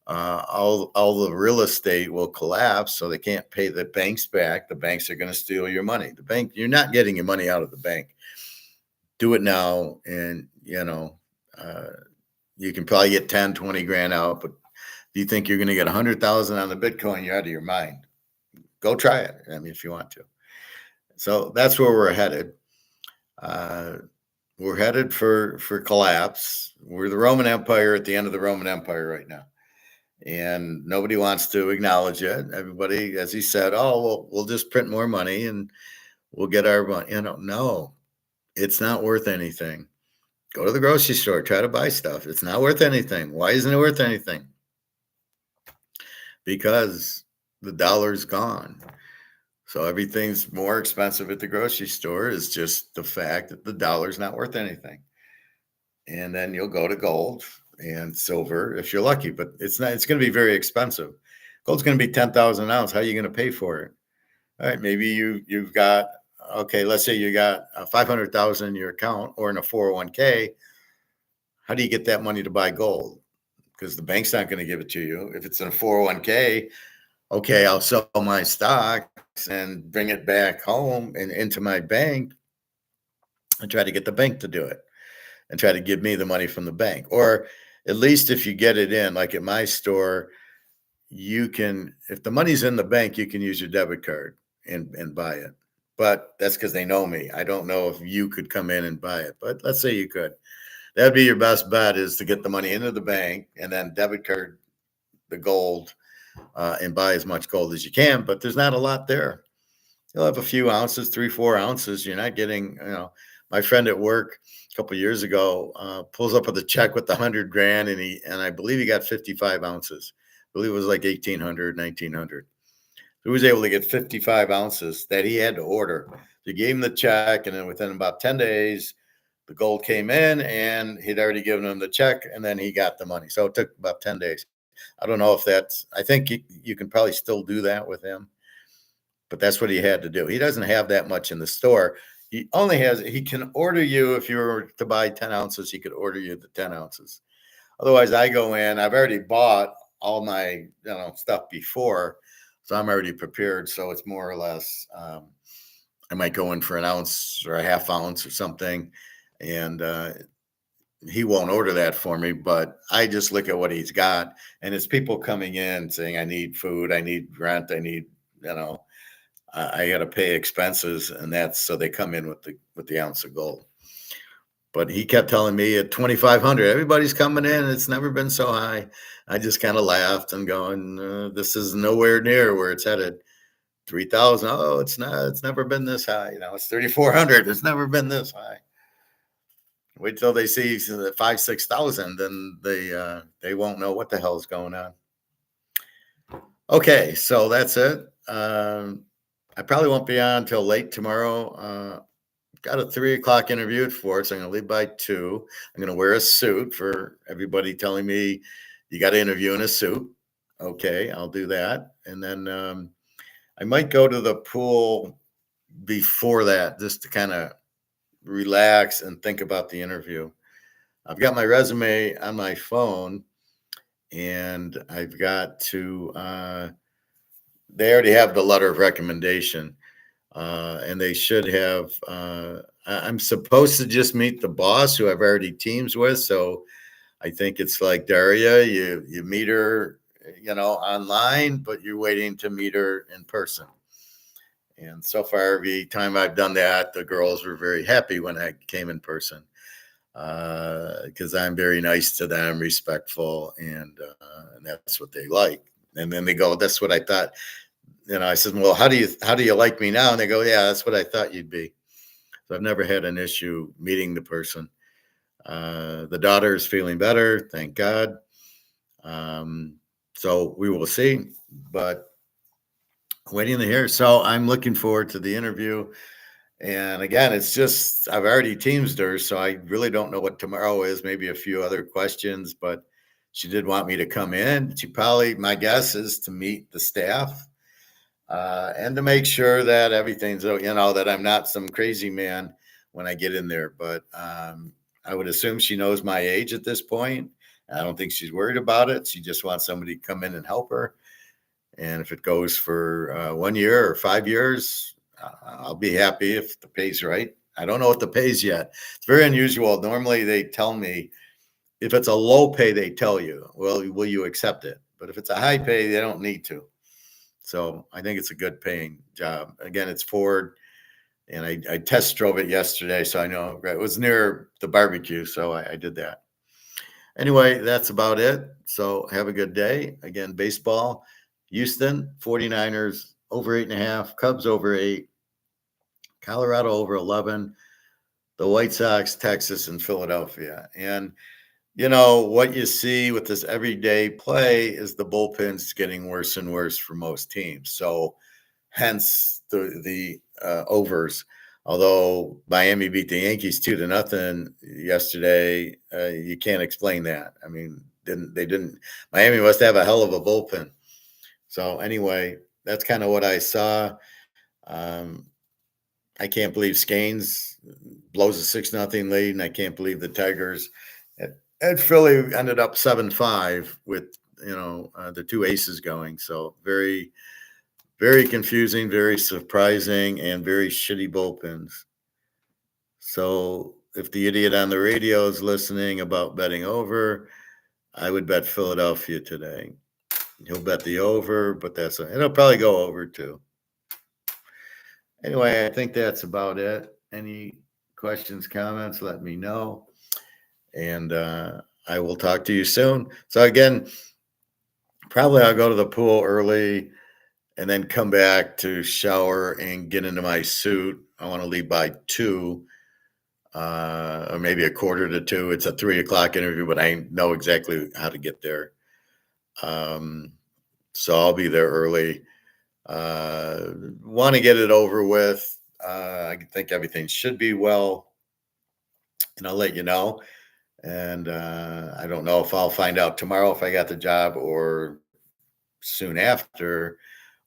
A: all the real estate will collapse. So they can't pay the banks back. The banks are going to steal your money. The bank, you're not getting your money out of the bank. Do it now, and you can probably get 10, 20 grand out, but do you think you're going to get 100,000 on the Bitcoin? You're out of your mind. Go try it. I mean, if you want to. So that's where we're headed. We're headed for collapse. We're the Roman Empire at the end of the Roman Empire right now, and nobody wants to acknowledge it. Everybody, as he said, oh, well, we'll just print more money and we'll get our money. No, it's not worth anything. Go to the grocery store, try to buy stuff. It's not worth anything. Why isn't it worth anything? Because the dollar's gone. So everything's more expensive at the grocery store. Is just the fact that the dollar's not worth anything. And then you'll go to gold and silver if you're lucky, but it's not. It's going to be very expensive. Gold's going to be 10,000 an ounce. How are you going to pay for it? All right, maybe you've got, okay, let's say you got 500,000 in your account or in a 401k. How do you get that money to buy gold? Because the bank's not going to give it to you. If it's in a 401k, okay, I'll sell my stocks and bring it back home and into my bank and try to get the bank to do it and try to give me the money from the bank. Or at least if you get it in, like at my store, you can, if the money's in the bank, you can use your debit card and buy it. But that's because they know me. I don't know if you could come in and buy it, but let's say you could. That'd be your best bet, is to get the money into the bank and then debit card the gold and buy as much gold as you can. But there's not a lot there. You'll have a few ounces, 3-4 ounces. You're not getting, my friend at work a couple of years ago pulls up with a check with 100 grand, and I believe he got 55 ounces. I believe it was like 1,800, 1,900. He was able to get 55 ounces that he had to order. They gave him the check, and then within about 10 days, the gold came in, and he'd already given him the check, and then he got the money. So it took about 10 days. I don't know if that's, I think you can probably still do that with him, but that's what he had to do. He doesn't have that much in the store. He can order you, if you were to buy 10 ounces, he could order you the 10 ounces. Otherwise, I go in, I've already bought all my stuff before, so I'm already prepared. So it's more or less, I might go in for an ounce or a half ounce or something, and he won't order that for me, but I just look at what he's got, and it's people coming in saying, I need food, I need rent, I need, I got to pay expenses, and that's, so they come in with the ounce of gold. But he kept telling me at 2,500, everybody's coming in. It's never been so high. I just kind of laughed and going, this is nowhere near where it's headed. 3,000. Oh, it's not. It's never been this high. It's 3,400. It's never been this high. Wait till they see 5,000-6,000, then they won't know what the hell is going on. Okay, so that's it. I probably won't be on until late tomorrow. Got a 3:00 interview at 4, so I'm going to leave by 2. I'm going to wear a suit for everybody telling me you got to interview in a suit. Okay, I'll do that. And then I might go to the pool before that, just to kind of relax and think about the interview. I've got my resume on my phone, and I've got to, they already have the letter of recommendation. And they should have, I'm supposed to just meet the boss who I've already teams with. So I think it's like Daria, you meet her, online, but you're waiting to meet her in person. And so far, every time I've done that, the girls were very happy when I came in person, because I'm very nice to them, respectful, and that's what they like. And then they go, "That's what I thought." I said, "Well, how do you like me now?" And they go, "Yeah, that's what I thought you'd be." So I've never had an issue meeting the person. The daughter is feeling better, thank God. So we will see, but waiting to hear. So I'm looking forward to the interview. And again, it's just, I've already teamed her, so I really don't know what tomorrow is. Maybe a few other questions, but she did want me to come in. She probably, my guess is to meet the staff, and to make sure that everything's, that I'm not some crazy man when I get in there. But I would assume she knows my age at this point. I don't think she's worried about it. She just wants somebody to come in and help her. And if it goes for 1 year or 5 years, I'll be happy if the pay's right. I don't know what the pay's yet. It's very unusual. Normally they tell me if it's a low pay, they tell you, well, will you accept it? But if it's a high pay, they don't need to. So I think it's a good paying job. Again, it's Ford, and I test drove it yesterday, so I know it was near the barbecue, so I did that. Anyway, that's about it. So have a good day. Again, baseball, Houston, 49ers over 8.5, Cubs over 8, Colorado over 11, the White Sox, Texas, and Philadelphia. And what you see with this everyday play is the bullpen's getting worse and worse for most teams. So hence the overs. Although Miami beat the Yankees 2-0 yesterday, you can't explain that. I mean, Miami must have a hell of a bullpen. So anyway, that's kind of what I saw. I can't believe Scanes blows a 6-0 lead, and I can't believe the Tigers. And Philly ended up 7-5 with the two aces going. So very, very confusing, very surprising, and very shitty bullpens. So if the idiot on the radio is listening about betting over, I would bet Philadelphia today. He'll bet the over, but it'll probably go over too. Anyway, I think that's about it. Any questions, comments, let me know. And I will talk to you soon. So again, probably I'll go to the pool early and then come back to shower and get into my suit. I want to leave by 2, or maybe 1:45. It's a 3:00 interview, but I know exactly how to get there. So I'll be there early. Want to get it over with. I think everything should be well, and I'll let you know. And I don't know if I'll find out tomorrow if I got the job or soon after,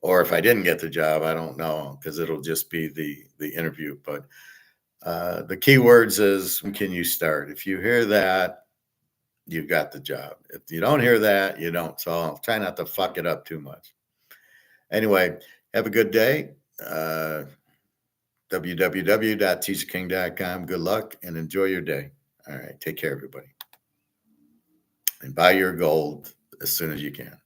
A: or if I didn't get the job. I don't know, because it'll just be the interview. But the key words is, when can you start? If you hear that, you've got the job. If you don't hear that, you don't. So I'll try not to fuck it up too much. Anyway, have a good day. www.teaserking.com. Good luck and enjoy your day. All right. Take care, everybody. And buy your gold as soon as you can.